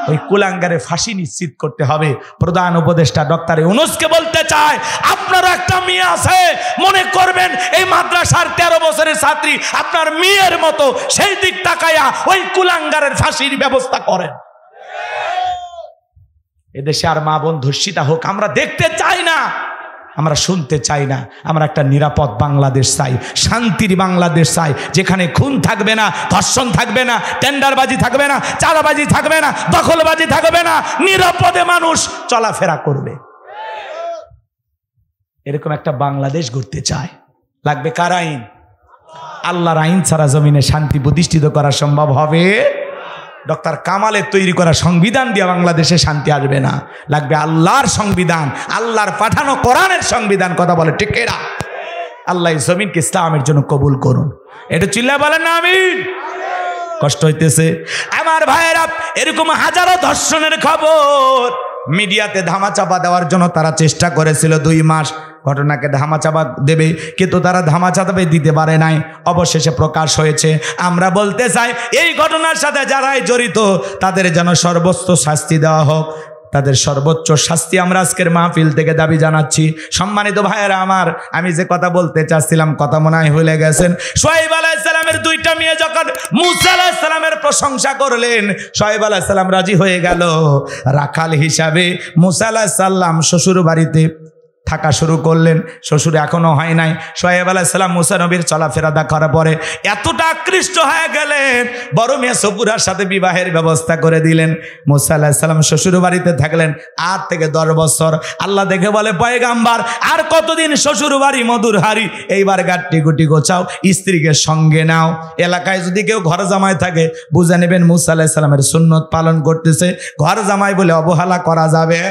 S1: ওই কুলাঙ্গারের ফাঁসি নিশ্চিত করতে হবে। প্রধান উপদেষ্টা ডক্টর ইউনূসকে বলতে চায়, আপনারা একটা মেয়ে আছে, মনে করবেন এই মাদ্রাসার 13 বছরের ছাত্রী আপনার মেয়ের মতো, সেই দিক তাকায়া ওই কুলাঙ্গারের ফাঁসির ব্যবস্থা করেন। এদেশে আর মা বোন ধর্ষিতা হোক আমরা দেখতে চাই না, আমরা শুনতে চাই না। আমরা একটা নিরাপদ বাংলাদেশ চাই, শান্তির বাংলাদেশ চাই, যেখানে খুন থাকবে না, ধর্ষণ থাকবে না, টেন্ডারবাজি থাকবে না, চাঁদাবাজি থাকবে না, দখলবাজি থাকবে না, নিরাপদে মানুষ চলাফেরা করবে। এরকম একটা বাংলাদেশ গড়তে চাই। লাগবে কার আইন? আল্লাহর আইন ছাড়া জমিনে শান্তি প্রতিষ্ঠিত করা সম্ভব হবে? ডক্টর কামালের তৈরি করা সংবিধান দিয়ে বাংলাদেশে শান্তি আসবে না। লাগবে আল্লাহর সংবিধান, আল্লাহর পাঠানো কোরআনের সংবিধান। কথা বলে ঠিক এরা। আল্লাহ এই জমিনকে ইসলামের জন্য কবুল করুন। এটা চিল্লায় বলেন না আমিন? কষ্ট হইতেছে আমার ভাইয়েরা। এরকম হাজারো ধর্ষণের খবর মিডিয়াতে ধামাচাপা দেওয়ার জন্য তারা চেষ্টা করেছিল 2 মাস। ঘটনাকে ধামাচাপা দেবে, কিন্তু তারা ধামাচাপা দিতে পারে নাই। অবশেষে প্রকাশ হয়েছে। আমরা বলতে চাই এই ঘটনার সাথে যারাই জড়িত তাদের যেন সর্বোচ্চ শাস্তি দেওয়া হোক। তাদের সর্বোচ্চ শাস্তি আমরা আজকের মাহফিল থেকে দাবি জানাচ্ছি। সম্মানিত ভাইয়েরা আমার, আমি যে কথা বলতে চাচ্ছিলাম কথা মনে হয় ভুলে গেছেন। শুআয়ব আলাইহিস সালামের 2টা মেয়ে যখন মূসা আলাইহিস সালামের প্রশংসা করলেন, শুআয়ব আলাইহিস সালাম রাজি হয়ে গেল। রাখাল হিসাবে মূসা আলাইহিস সালাম শ্বশুর বাড়িতে থাকা শুরু করলেন। শ্বশুর এখনো হয় নাই। শুআয়ব আলাইহিস সালাম মূসা নবীর চলাফেরা দেখার পরে এতটা আকৃষ্ট হয়ে গেলেন, বড় মেয়ে সপুরার সাথে বিবাহের ব্যবস্থা করে দিলেন। মূসা আলাইহিস সালাম শ্বশুর বাড়িতে থাকলেন 8 থেকে 10 বছর। আল্লাহ দেখে বলে, পয়গাম্বার আর কতদিন শ্বশুর বাড়ি মধুর হাড়ি, এইবার গাট্টি গুটি গোছাও, স্ত্রীকে সঙ্গে নাও। এলাকায় যদি কেউ ঘর জামাই থাকে বুঝে নেবেন মূসা আলাইহিস সালামের সুন্নত পালন করতেছে। ঘর জামাই বলে অবহেলা করা যাবে?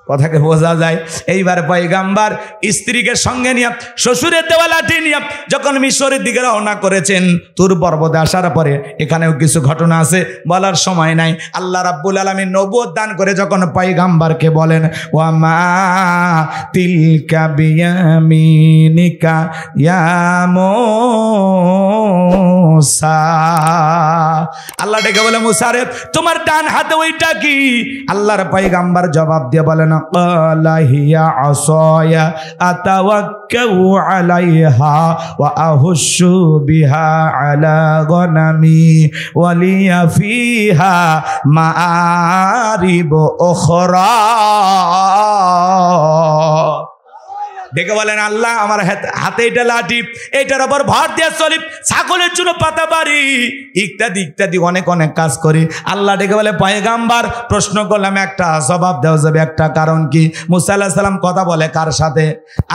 S1: কথাকে বোঝা যায়। এইবার পয়গাম্বার স্ত্রীকে সঙ্গে নিয়ে শ্বশুরের দেওয়া লাঠি নিয়ে যখন মিশরের দিকে রওনা করেছেন, তুর পর্বতে আসার পরে এখানেও কিছু ঘটনা আছে, বলার সময় নাই। আল্লাহ রাব্বুল আলামিন নবুয়ত দান করে যখন পয়গাম্বারকে বলেন, ওয়া মা তিলকা বিয়ামিনিকা ইয়া মূসা, আল্লাহ ডেকে বলে, মূসা রে তোমার ডান হাতে ওইটা কি? আল্লাহর পয়গাম্বার জবাব দিয়ে বলেন, ক্বালা হিয়া আসায়া আতাওয়াক্কাউ আলাইহা ওয়া আহুশু বিহা আলা গনামি ওয়া লিয়া ফিহা মাআরিব উখরা। দেখে বলেন, আল্লাহ আমার হাতে এটা লাঠি, এটার উপর ভর দিয়ে চলি, ছাগলের জন্য পাতা পারি, ইত্যাদি ইত্যাদি অনেক অনেক কাজ করি। আল্লাহ ডেকে বলে, পয়গাম্বার প্রশ্ন করলাম একটা, জবাব দেওয়া যাবে একটা। কারণ কি? মূসা আলাইহিস সালাম কথা বলে কার সাথে?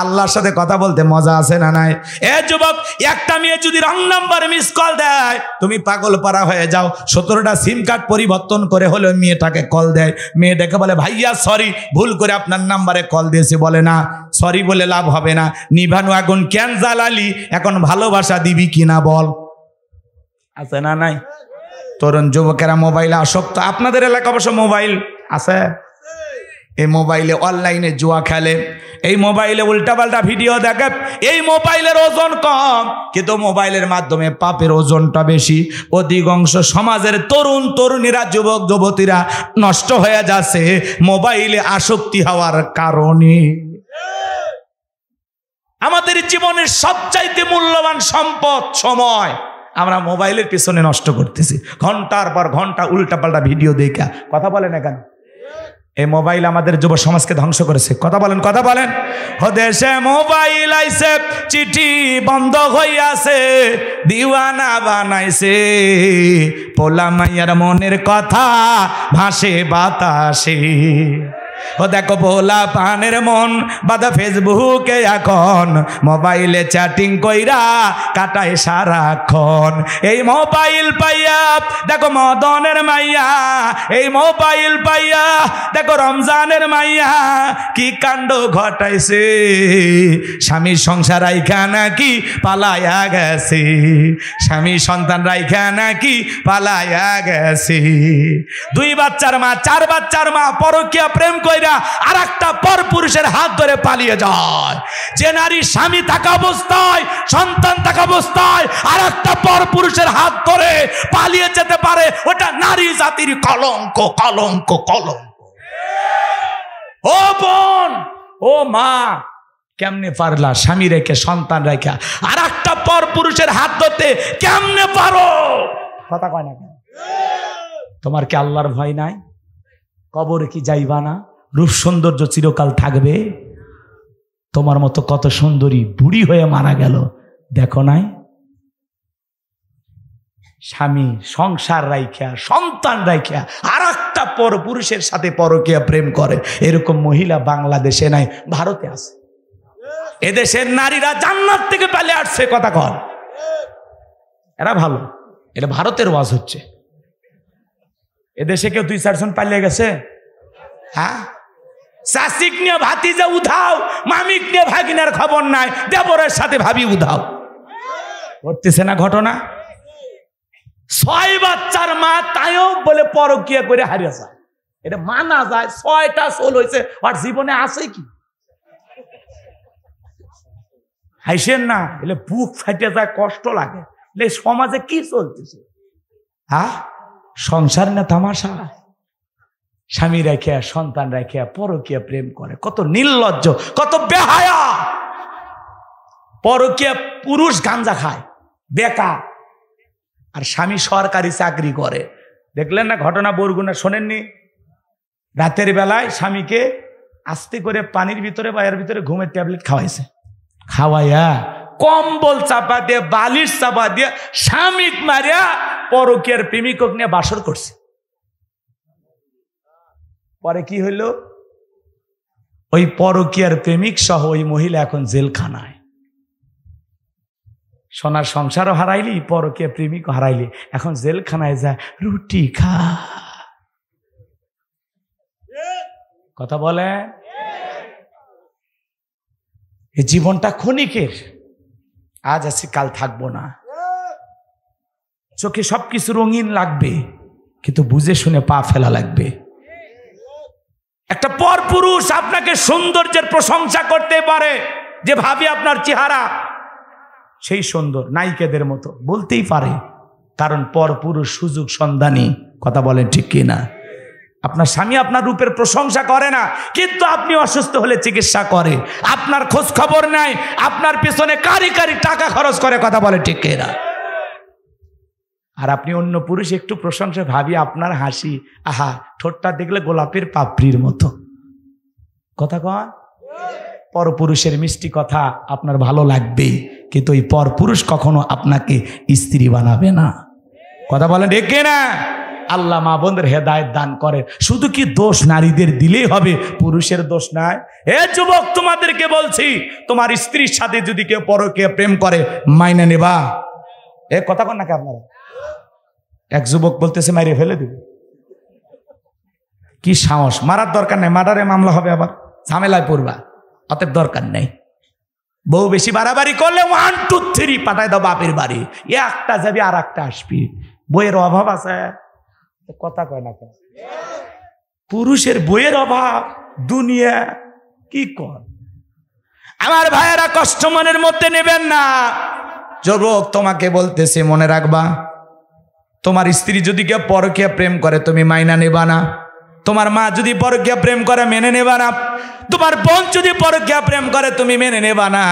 S1: আল্লাহর সাথে কথা বলতে মজা আছে না নাই? এ যুবক, একটা মেয়ে যদি রং নাম্বার মিস কল দেয় তুমি পাগল পারা হয়ে যাও। 17টা সিম কার্ড পরিবর্তন করে হলেও মেয়েটাকে কল দেয়। মেয়ে ডেকে বলে, ভাইয়া সরি, ভুল করে আপনার নাম্বারে কল দিয়েছি। বলে না, সরি বলে লাভ হবে না, নিভানু আগুন কেন জ্বালালি, এখন ভালোবাসা দিবি কিনা বল। আছে না নাই? তরুণ যুবকেরা মোবাইলে আসক্ত। আপনাদের এলাকা অবশ্য মোবাইল আছে। এই মোবাইলে অনলাইনে জুয়া খেলে, এই মোবাইলে উল্টাপাল্টা ভিডিও দেখে, এই মোবাইলের ওজন কম কিন্তু মোবাইলের মাধ্যমে পাপের ওজনটা বেশি। অধিকাংশ সমাজের তরুণ তরুণীরা, যুবক যুবতীরা নষ্ট হয়ে যাচ্ছে মোবাইলে আসক্তি হওয়ার কারণে। আমাদের জীবনের সবচাইতে মূল্যবান সম্পদ সময় আমরা মোবাইলের পিছনে নষ্ট করতেছি, ঘন্টার পর ঘন্টা উল্টাপাল্টা ভিডিও দেখা। কথা বলেন না কেন? এই মোবাইল আমাদের যুব সমাজকে ধ্বংস করেছে। কথা বলেন, কথা বলেন। দেশে মোবাইল আইছে, চিঠি বন্ধ হইয়াছে, দিওয়ানা বানাইছে, পোলা মাইয়ার মনের কথা ভাসে বাতাসে। ও দেখো ভোলা পানের মন বাদা ফেসবুকে এখন, মোবাইলে চ্যাটিং কইরা কাটায় সারাক্ষণ। এই মোবাইল পাইয়া দেখো মদনের মাইয়া, এই মোবাইল পাইয়া দেখো রমজানের মাইয়া কি কাণ্ড ঘটাইছে। স্বামীর সংসার রাইখা নাকি পালায়া গেছে, স্বামী সন্তান রাইখা নাকি পালায়া গেছে। 2 বাচ্চার মা, 4 বাচ্চার মা পরকীয়া প্রেম কইরা আর একটা পর পুরুষের হাত ধরে পালিয়ে যায়। যে নারী স্বামী থাকা অবস্থায়, সন্তান থাকা অবস্থায় আর একটা পর পুরুষের হাত ধরে পালিয়ে যেতে পারে, ওটা নারী জাতির কলঙ্ক, কলঙ্ক, কলঙ্ক। ও বোন, ও মা, কেমনে পারলা স্বামী রেখে সন্তান রেখে আর একটা পর পুরুষের হাত ধরতে? কেমনে পারো? কথা কয় না কেন? তোমার কি আল্লাহর ভয় নাই? কবরে কি যাইবা না? রূপ সৌন্দর্য চিরকাল থাকবে? তোমার মতো কত সুন্দরী বুড়ি হয়ে মারা গেল, দেখো নাই? স্বামী সংসার রাইখা সন্তান রাইখা আর একটা পর পুরুষের সাথে পরকীয়া প্রেম করে, এরকম মহিলা বাংলাদেশে নাই, ভারতে আছে। এদেশের নারীরা জান্নাত থেকে পালিয়ে আসছে। কথা কর, এরা ভালো, এটা ভারতের ওয়াজ হচ্ছে। এদেশে কেউ 2-4 জন পালিয়ে গেছে? হ্যাঁ, শাসিক নিয়ে ভাতিজা উধাও, মামিক নিয়ে ভাগিনার খবর নাই, দেবরের সাথে ভাবি উধাও। করতেছে না ঘটনা? 6 বাচ্চার মা, তাইও বলে পরকীয়া করে হারিয়ে যায়। এটা মানা যায়? 6টা সোল হয়েছে, আর জীবনে আছে কি? হাসেন না, এলে বুক ফাটে যায়, কষ্ট লাগে। সমাজে কি চলতেছে? হ্যাঁ, সংসার না তামাশা? স্বামী রেখে সন্তান রেখে পরকীয়া প্রেম করে, কত নির্লজ্জ, কত বেহায়া। পরকীয়া পুরুষ গাঞ্জা খায়, বেকার, আর স্বামী সরকারি চাকরি করে। দেখলেন না ঘটনা বরগুনা? শোনেননি? রাতের বেলায় স্বামীকে আস্তে করে পানির ভিতরে বা এর ভিতরে ঘুমের ট্যাবলেট খাওয়াইছে, খাওয়াইয়া কম্বল চাপা দিয়ে, বালিশ চাপা দিয়ে স্বামীক মারিয়া পরকীয়ার প্রেমিকক নিয়ে বাসর করছে। পরে কি হইল? ওই পরকীয়ার প্রেমিক সহ ওই মহিলা এখন জেলখানায়। সোনার সংসারও হারাইলি, পরকীয়া প্রেমিকও হারাইলি, এখন জেলখানায় যায় রুটি খা। কথা বলে? এই জীবনটা ক্ষণিকের, আজ আছি কাল থাকবো না। চোখে সবকিছু রঙিন লাগবে, কিন্তু বুঝে শুনে পা ফেলা লাগবে। একটা পর পুরুষ আপনাকে সৌন্দর্যের প্রশংসা করতে পারে, যে ভাবি আপনার চেহারা সেই সুন্দর, নায়িকাদের মতো বলতেই পারে, কারণ পর পুরুষ সুযোগ সন্ধানী। কথা বলেন ঠিক কিনা? আপনার স্বামী আপনার রূপের প্রশংসা করে না, কিন্তু আপনি অসুস্থ হলে চিকিৎসা করে, আপনার খোঁজ খবর নাই, আপনার পিছনে কারি কারি টাকা খরচ করে। কথা বলে ঠিক কিনা? আর আপনি অন্য পুরুষ একটু প্রশংসা, ভাবি আপনার হাসি, আহা, ঠোঁটটা দেখলে গোলাপের পাপড়ির মতো। কথা কয়? পরপুরুষের মিষ্টি কথা আপনার ভালো লাগবে, কিন্তু ওই পরপুরুষ কখনো আপনাকে স্ত্রী বানাবে না। কথা বলেন ঠিক কিনা? আল্লাহ মা বোনদের হেদায়েত দান করে। শুধু কি দোষ নারীদের দিলেই হবে? পুরুষের দোষ নাই। এ যুবক, তোমাদেরকে বলছি, তোমার স্ত্রীর সাথে যদি কেউ পরকীয়া প্রেম করে, মাইনে নেবা? এ কথা কন নাকি আপনারা? এক যুবক বলতেছে মাইরে ফেলে দেবে। কি সাহস! মারার দরকার নেই, মার্ডারে মামলা হবে, আবার ঝামেলায় পড়বা, অতএব দরকার নেই। বউ বেশি বাড়াবাড়ি করলে 1 2 3 পাঠায় দাও বাপের বাড়ি, একটা যাবি আর একটা আসবি। বইয়ের অভাব আছে? কথা কয় না কেন? পুরুষের বইয়ের অভাব, দুনিয়া কি কর। আমার ভাইয়েরা কষ্ট মনের মধ্যে নেবেন না। যুবক তোমাকে বলতেছে মনে রাখবা, তোমার স্ত্রী যদি কেউ পরকীয়া প্রেম করে তুমি মাইনা নেবা না। তোমার মা যদি পরকীয়া প্রেম করে মেনে নেবা না। তোমার বোন যদি পরকীয়া প্রেম করে তুমি মেনে নেবা না।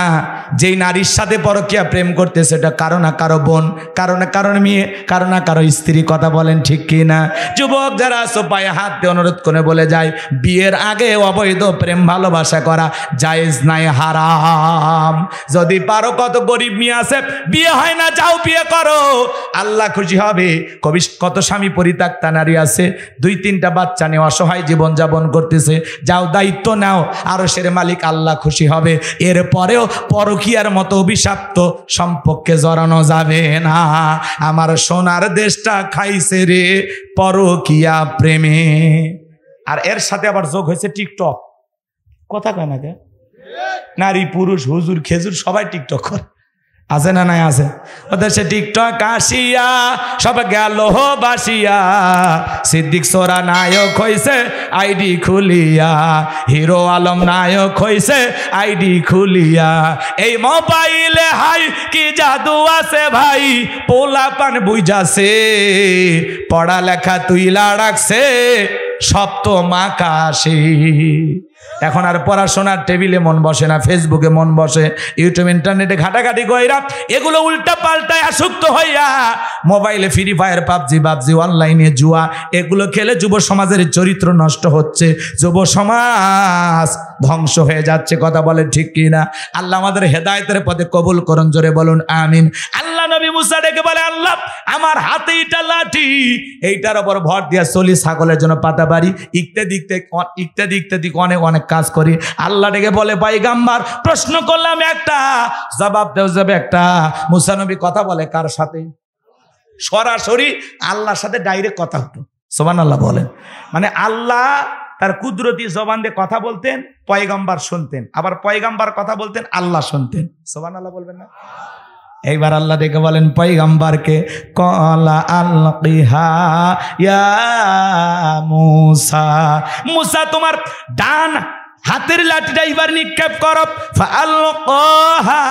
S1: যেই নারীর সাথে পরকীয়া প্রেম করতে সেটা কারো না কারো বোন, কারো না কারো মেয়ে, কারো না কারো স্ত্রী। কথা বলেন ঠিক কি না? যুবক যারা আছো পায়ে হাত দিয়ে অনুরোধ করে বলে যায়, বিয়ের আগে অবৈধ প্রেম ভালোবাসা করা জায়েজ নাই, হারাম। যদি পারো, কত গরিব মেয়ে আছে বিয়ে হয় না, যাও বিয়ে করো, আল্লাহ খুশি হবে। কত স্বামী পরিত্যক্তা নারী আছে 2-3টা বাচ্চা নিয়ে অসহায় জীবন যাপন করতেছে, যাও দায়িত্ব নাও, আরশের মালিক আল্লাহ খুশি হবে। এরপরেও পরকীয়ার মতো অভিশপ্ত সম্পর্কে জড়ানো যাবে না। আমার সোনার দেশটা খাইছে রে পরকীয়া প্রেমে। আর এর সাথে আবার যোগ হয়েছে টিকটক। কথা কয় না কে? নারী পুরুষ হুজুর খেজুর সবাই টিকটক করে, আছে না নাই? আছে। ওদের সে টিকটক আসিয়া সব গেল বাসিয়া, সিদ্দিক সোরা নায়ক হইছে আইডি খুলিয়া, হিরো আলম নায়ক হইছে আইডি খুলিয়া। এই মোবাইলে হাই কি জাদু আছে ভাই, পোলা পান বুঝাছে, পড়ালেখা তুইলা রাখছে সপ্তমাকাশী। এখন আর পড়াশোনার টেবিলে মন বসে না, ফেসবুকে মন বসে, ইউটিউব ইন্টারনেটে ঘাটাঘাটি কইরা এগুলো উল্টা পাল্টায় আসক্ত হইয়া মোবাইলে ফ্রি ফায়ার, পাবজি, অনলাইনে জুয়া, এগুলো খেলে যুব সমাজের চরিত্র নষ্ট হচ্ছে, যুব সমাজ ধ্বংস হয়ে যাচ্ছে। কথা বলে ঠিক কিনা? আল্লাহ আমাদের হেদায়েতের পথে কবুল করুন, জোরে বলুন আমিন। আল্লাহ নবী মুসা ডেকে বলে, আল্লাহ আমার হাতে এটা লাঠি, এইটার উপর ভর দিয়া চলি, ছাগলের জন্য পাতা বাড়ি, ইত্যাদি অনেক কাজ করি। আল্লাহ ডেকে বলে, পয়গম্বর প্রশ্ন করলাম একটা, জবাব দেও যাবে একটা। মুসা নবী কথা বলে কার সাথে? সরাসরি আল্লাহর সাথে ডাইরেক্ট কথা হতো। সুবহানাল্লাহ বলেন। মানে আল্লাহ তার কুদরতি জবান দিয়ে কথা বলতেন, পয়গম্বর শুনতেন, আবার পয়গম্বর কথা বলতেন, আল্লাহ শুনতেন। সুবহানাল্লাহ বলবেন না? এইবার আল্লাহ ডেকে বলেন পয়গম্বরকে, কলা আলকিহা ইয়া মুসা, মুসা তোমার ডান হাতের লাঠিটা এবার নিক্ষেপ করো। ফাআলকাহা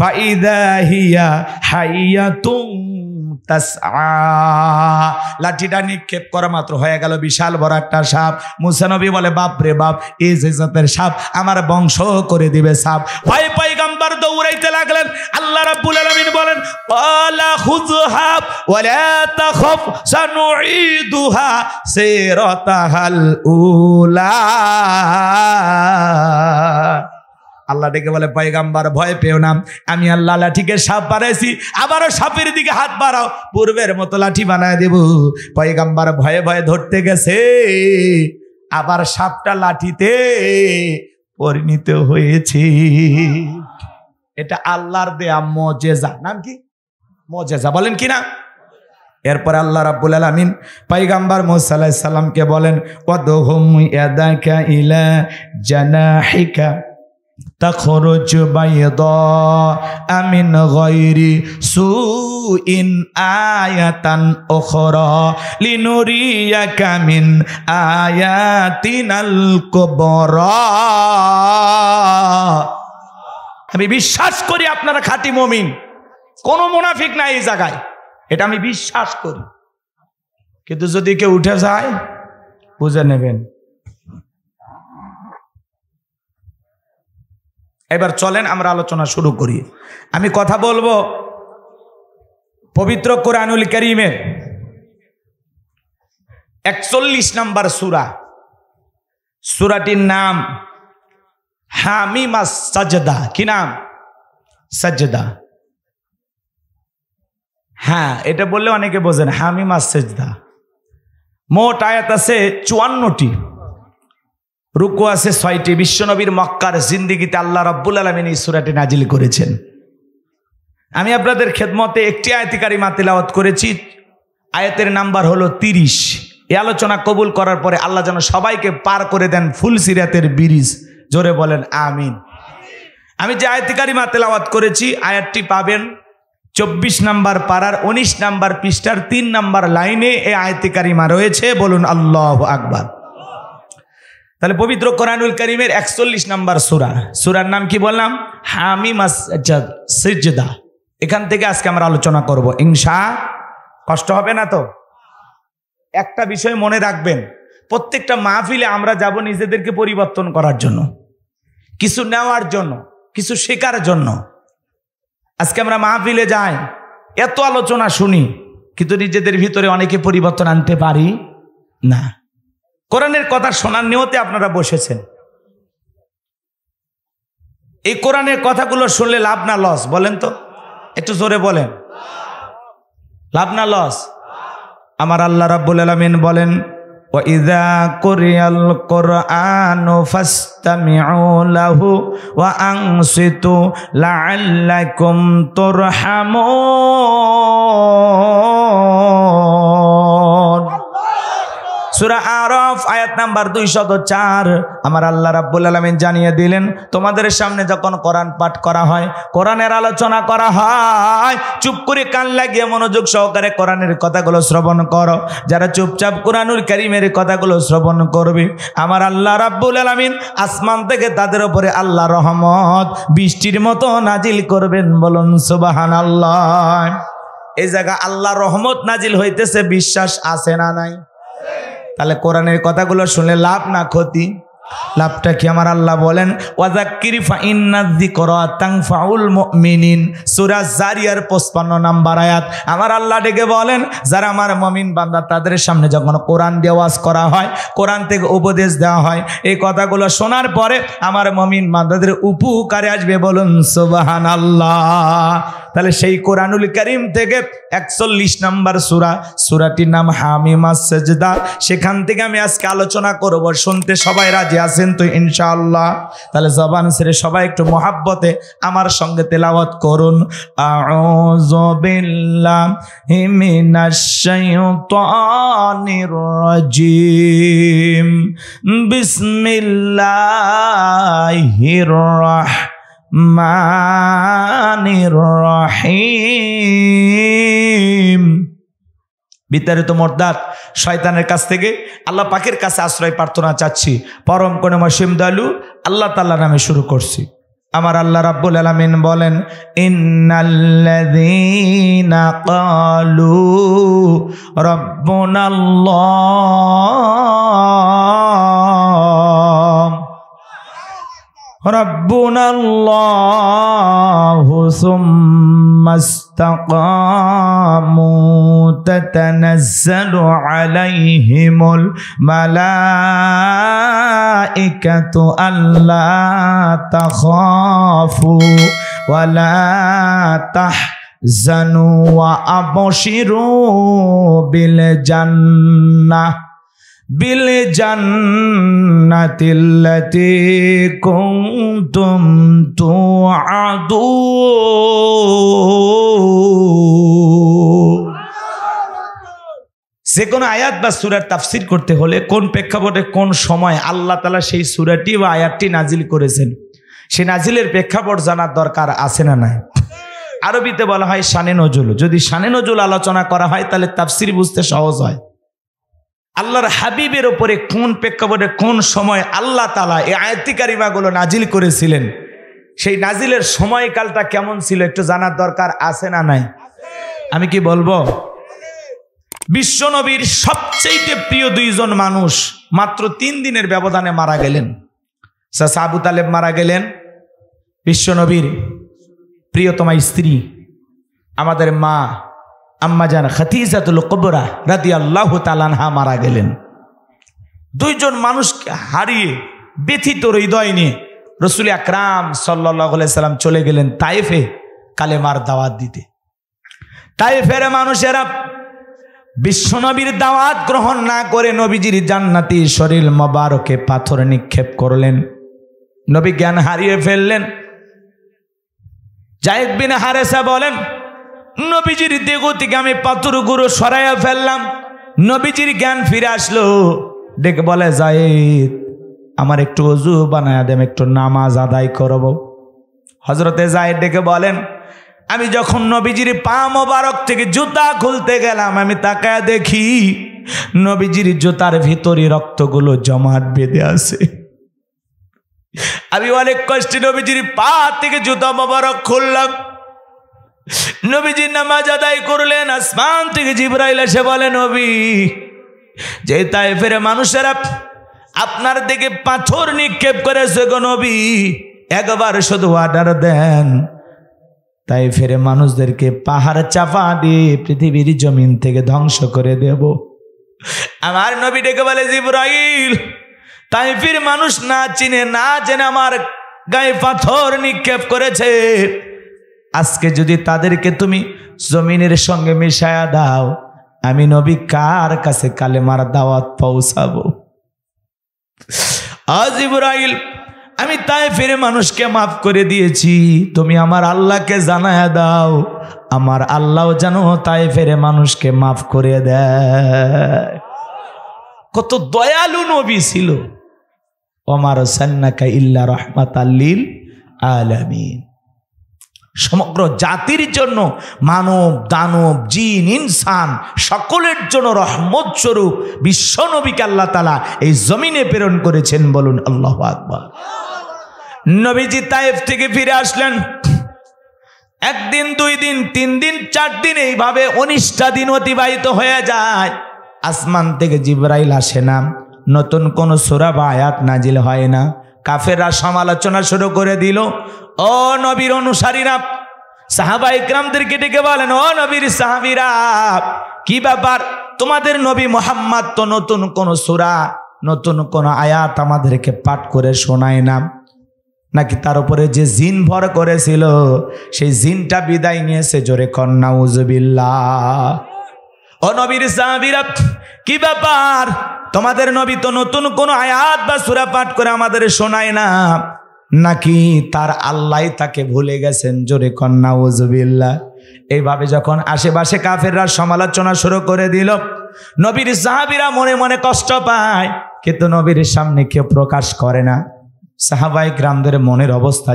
S1: ফাইদা হিয়া হাইয়াতুন তাসআ, লাঠিটা নিক্ষেপ করা মাত্র হয়ে গেল বিশাল বড় একটা সাপ। মুসা নবী বলে, বাপ রে বাপ, এই যে জাতের সাপ আমার বংশ করে দিবে সাপ। ভয় পয়গম্বর দৌড়াইতে লাগলেন। আল্লাহ রাব্বুল আলামিন বলেন, ক্বালা খুযহা ওয়ালা তাখাফ সানুঈদুহা সিরাতাহাল উলা। আল্লাহ ডেকে বলে, পয়গম্বর ভয় পেও না, আমি আল্লাহ লাঠিকে সাপ বানাইছি, আবারও সাপের দিকে হাত বাড়াও, পূর্বের মতো লাঠি বানায় দেব। পয়গম্বর ভয়ে ভয়ে ধরতে গেছে, আবার সাপটা লাঠিতে পরিণত হয়েছে। এটা আল্লাহর দেয়া মুজিজা। নাম কি? মুজিজা। বলেন কি না? এরপর আল্লাহ রাব্বুল আলামিন পয়গম্বর মুসা আলাইহিস সালামকে বলেন, ওয়াদহুম ইয়াদাকা ইলা জানাহিকা تخرج بيضاء من غير سوء آية أخرى لنريك من آياتنا الكبرى। আমি বিশ্বাস করি আপনারা খাঁটি মুমিন, কোনো মুনাফিক নাই এই জায়গায়, এটা আমি বিশ্বাস করি। কিন্তু যদি কেউ উঠে যায় বুঝে নেবেন। এবার চলেন আমরা আলোচনা শুরু করি। আমি কথা বলবো পবিত্র কোরআনুল কারীমের 41 নম্বর সূরা। সূরাটির নাম হামিমাস সাজদা। কি নাম? সাজদা। হ্যাঁ, এটা বললে অনেকে বোঝেন, হামিমাস সাজদা। মোট আয়াত আছে 54টি, রুকু আছে 6টি। বিশ্বনবীর মক্কার জিন্দেগিতে আল্লাহ রাব্বুল আলামিন এই সূরাটি নাজিল করেছেন। আমি আপনাদের খেদমতে একটি আয়াতে কারিমা তেলাওয়াত করেছি, আয়াতের নাম্বার হলো 30। এই আলোচনা কবুল করার পরে আল্লাহ যেন সবাইকে পার করে দেন ফুল সিরাতের ব্রিজ। জোরে বলেন আমিন। আমি যে আয়াতে কারিমা তেলাওয়াত করেছি, আয়াতটি পাবেন 24 নম্বর পারার 19 নম্বর পৃষ্ঠার 3 নম্বর লাইনে এই আয়াতে কারিমা রয়েছে। বলুন আল্লাহু আকবার। তাহলে পবিত্র কোরআনুল কারীমের 41 নম্বর সূরা, সূরার নাম কি বললাম? হামিম সিজদা। এখান থেকে আজকে আমরা আলোচনা করব ইনশাআল্লাহ। কষ্ট হবে না তো? একটা বিষয় মনে রাখবেন, প্রত্যেকটা মাহফিলে আমরা যাব নিজেদেরকে পরিবর্তন করার জন্য, কিছু নেওয়ার জন্য, কিছু শেখার জন্য। আজকে আমরা মাহফিলে যাই, এত আলোচনা শুনি, কিন্তু নিজেদের ভিতরে অনেকে পরিবর্তন আনতে পারি না। কোরআনের কথা শোনার নিয়তে আপনারা বসেছেন, এই কোরআনের কথাগুলো শুনলে লাভ না লস? বলেন তো, একটু জোরে বলেন, লাভ না লস? আমার আল্লাহ রাব্বুল আলামিন বলেন, وَإِذَا قُرِئَ الْقُرْآنُ فَاسْتَمِعُوا لَهُ وَأَنصِتُوا لَعَلَّكُمْ تُرْحَمُونَ। সূরা আরাফ আয়াত নাম্বার 204। আমার আল্লাহ রাব্বুল আলামিন জানিয়ে দিলেন, তোমাদের সামনে যখন কোরআন পাঠ করা হয়, কোরআনের আলোচনা করা হয়, চুপ করে কান লাগিয়ে মনোযোগ সহকারে কোরআনের কথাগুলো শ্রবণ করো। যারা চুপচাপ কোরআনুল কারীমের কথাগুলো শ্রবণ করবে, আমার আল্লাহ রাব্বুল আলামিন আসমান থেকে তাদের উপরে আল্লাহ রহমত বৃষ্টির মতো নাজিল করবেন। বলুন সুবহানাল্লাহ। এই জায়গা আল্লাহ রহমত নাজিল হইতেছে, বিশ্বাস আছে না নাই? তাহলে কোরআনের কথাগুলো শুনলে লাভ না ক্ষতি? লাভটা কি? আমার আল্লাহ বলেন, ওয়াযাক্কির ফাইন্নায যিকরা তানফাউল মুমিনিন। সূরা জারিয়ার 55 নম্বর আয়াত। আমার আল্লাহ ডেকে বলেন, যারা আমার মুমিন বান্দা, তাদের সামনে যখন কোরআন দিয়ে ওয়াজ করা হয়, কোরআন থেকে উপদেশ দেওয়া হয়, এই কথাগুলো শোনার পরে আমার মুমিন বান্দাদের উপকারে আসবে। বলুন সুবহানাল্লাহ। তাহলে সেই কোরআনুল কারীম থেকে 41 নম্বর সূরা, সূরাটির নাম হামিম সিজদা, সেখান থেকে আমি আজকে আলোচনা করব। শুনতে সবাই রাজি আছেন তো ইনশাআল্লাহ? তাহলে জবান ছেড়ে সবাই একটু মহাব্বতে আমার সঙ্গে তেলাওয়াত করুন। আউযু বিল্লাহি মিনাশ শাইতানির রাজিম, বিসমিল্লাহির রাহমানির রহিম। বিতাড়িত মর্দাত শয়তানের কাছ থেকে আল্লাহ পাকের কাছে আশ্রয় প্রার্থনা চাচ্ছি। পরম করুণাময় অসীম দয়ালু আল্লাহ তাআলার নামে শুরু করছি। আমার আল্লাহ রাব্বুল আলামিন বলেন, ইন্নাল্লাযীনা ক্বালু রাব্বুনাল্লাহু সুম্মা ইসতাকামু তাতানাজ্জালু আলাইহিমুল মালাইকাতু আল্লা তাখাফু ওয়া লা তাহজানু ওয়া আবশিরু বিল জান্নাতিল্লাতী কুনতুম তুআদুন। যে কোনো আয়াত বা সূরার তাফসীর করতে হলে কোন প্রেক্ষাপটে, কোন সময় আল্লাহ তাআলা সেই সূরাটি বা আয়াতটি নাজিল করেছেন, সেই নাজিলের প্রেক্ষাপট জানার দরকার আছে না নাই? আরবিতে বলা হয় শানে নজুল। যদি শানে নজুল আলোচনা করা হয় তাহলে তাফসীর বুঝতে সহজ হয়। আল্লাহর হাবিবের উপরে কোন প্রেক্ষাপটে, কোন সময় আল্লাহ তাআলা এই আয়াতি কারিমাগুলো নাজিল করেছিলেন, সেই নাজিলের সময়কালটা কেমন ছিল একটু জানার দরকার আছে না নাই? আমি কি বলবো? বিশ্বনবীর সবচেয়ে প্রিয় দুইজন মানুষ মাত্র 3 দিনের ব্যবধানে মারা গেলেন। চাচা আবু তালেব মারা গেলেন, বিশ্বনবীর প্রিয়তমা স্ত্রী আমাদের মা আম্মাজান খাদিজাতুল কুবরা রাদিয়াল্লাহু তাআলা আনহা মারা গেলেন। দুইজন মানুষকে হারিয়ে ব্যথিত হৃদয় নিয়ে রাসূল আকরাম সাল্লাল্লাহু আলাইহি সাল্লাম চলে গেলেন তায়েফে কালেমার দাওয়াত দিতে। তায়েফের মানুষেরা বিশ্বনবীর দাওয়াত গ্রহণ না করে নবীজির জান্নাতি শরীর মোবারকে পাথর নিক্ষেপ করলেন। নবী জ্ঞান হারিয়ে ফেললেন। যায়েদ বিন হারেসা বলেন, নবীজির দেহ থেকে আমি পাথরগুলো সরাইয়া ফেললাম, নবীজির জ্ঞান ফিরে আসলো। ডেকে বলে, যায়েদ আমার একটু ওযু বানায়া দেন, একটু নামাজ আদায় করব। হযরতে যায়েদ ডেকে বলেন, আমি যখন নবীজির পা মোবারক থেকে জুতা খুলতে গেলাম, আমি তাকায়া দেখি নবীজির জুতার ভিতরে রক্তগুলো জমাট বেঁধে আছে। আমি অনেক কষ্টে নবীজির পা থেকে জুতা মোবারক খুললাম। নবীজি নামাজ আদায় করলেন, আসমান থেকে জিবরাইল এসে বলে, নবী, যে তায়েফের মানুষেরা আপনার দিকে পাথর নিক্ষেপ করেছে গো নবী, একবার শুধু অর্ডার দেন, তায়েফের মানুষদেরকে পাহাড় চাপা দিয়ে পৃথিবীর জমিন থেকে ধ্বংস করে দেব। আমার নবী ডেকে বলে, জিবরাইল, তায়েফের মানুষ না চিনে না জেনে আমার গায়ে পাথর নিক্ষেপ করেছে, আজকে যদি তাদেরকে তুমি জমিনের সঙ্গে মিশায়া দাও, আমি নবী কার কাছে কালেমার দাওয়াত পৌঁছাবো? আজ ইব্রাহিম, আমি তায়েফের মানুষকে মাফ করে দিয়েছি, তুমি আমার আল্লাহকে জানায়া দাও, আমার আল্লাহ জানো তায়েফের মানুষকে মাফ করে দেয়। কত দয়ালু নবী ছিল। ওমা আরসালনাকা ইল্লা রাহমাতাল লিল আলামিন। সমগ্র জাতির জন্য, মানব দানব জিন ইনসান সকলের জন্য রহমত স্বরূপ বিশ্ব নবীকে আল্লাহ তাআলা এই জমিনে প্রেরণ করেছেন। বলুন আল্লাহু আকবার। নবীজি তায়েফ থেকে ফিরে আসলেন। একদিন, 2 দিন, 3 দিন, 4 দিন, এইভাবে 19টা দিন অতিবাহিত হয়ে যায়। আসমান থেকে জিবরাইল আসে না, নতুন কোন সূরা বা আয়াত নাজিল হয় না। কাফেররা সমালোচনা শুরু করে দিল। ও নবীর অনুসারীরা সাহাবা ইকরামদেরকে ডেকে বলেন, ও নবীর সাহাবীরা, কি ব্যাপার, তোমাদের নবী মুহাম্মদ তো নতুন কোন সূরা, নতুন কোন আয়াত আমাদেরকে পাঠ করে শোনায় না, নাকি তার উপরে যে জিন ভর করেছিল সেই জিনটা বিদায় নিয়েছে? জোরে কর নাউজুবিল্লাহ। ও নবীর সাহাবীরা, কি ব্যাপার, তোমাদের নবী তো নতুন কোন আয়াত বা সূরা পাঠ করে আমাদের শোনায় না, নাকি তার আল্লাহ তাকে ভুলে গেছেন? জোরে কর নাউজুবিল্লাহ। এইভাবে যখন আশেপাশে কাফেররা সমালোচনা শুরু করে দিল, নবীর সাহাবীরা মনে মনে কষ্ট পায়, কিন্তু নবীর সামনে কেউ প্রকাশ করে না। সাহাবায়ে কেরামদের মনের অবস্থা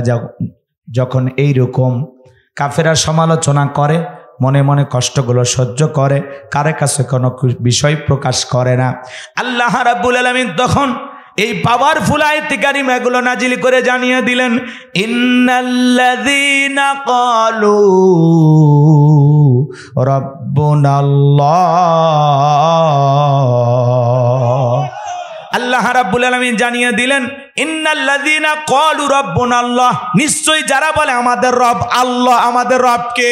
S1: যখন এইরকম, কাফেররা সমালোচনা করে, মনে মনে কষ্টগুলো সহ্য করে, কারে কাছে কোনো বিষয় প্রকাশ করে না। আল্লাহ রাব্বুল আলামিন তখন এই পাওয়ারফুল আয়াত কারিমা এগুলো নাজিল করে জানিয়ে দিলেন, ইন্নাল্লাযীনা ক্বালু রাব্বুনাল্লাহ। আল্লাহ রাব্বুল আলামিন জানিয়ে দিলেন, ইন্নাল্লাযীনা ক্বালু রাব্বুনাল্লাহ, নিশ্চয়ই যারা বলে আমাদের রব আল্লাহ, আমাদের রবকে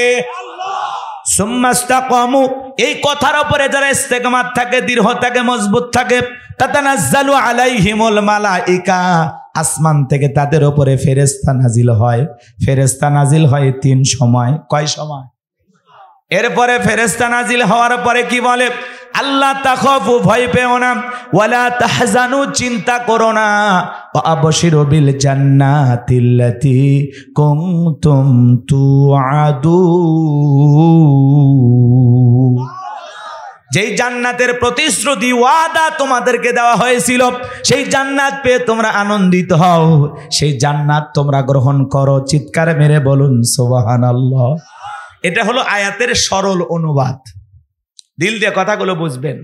S1: সুম্মাস্তাকামু, এই কথার উপরে যারা ইস্তেকামাত থাকে, দৃঢ় থাকে, মজবুত থাকে, তাতানাজ্জালু আলাইহিমুল মালাইকা, আসমান থেকে তাদের উপরে ফেরেশতা নাজিল হয়। ফেরেশতা নাজিল হয় 3 সময়। কয় সময়? এরপরে ফেরেশতা নাজিল হওয়ার পরে কি বলে? আল্লাহ তাখাফু, ভয় পেও না, ওয়ালা তাহজানু, চিন্তা করো না, ওয়া আবশিরু বিল জান্নাতিল্লাতী কুনতুম তুআদুন, যেই জান্নাতের প্রতিশ্রুতি ওয়াদা তোমাদেরকে দেওয়া হয়েছিল, সেই জান্নাত পেয়ে তোমরা আনন্দিত হও, সেই জান্নাত তোমরা গ্রহণ করো। চিৎকার মেরে বলুন সুবহানাল্লাহ। এটা হলো আয়াতের সরল অনুবাদ। দিল দিয়ে কথাগুলো বুঝবেন।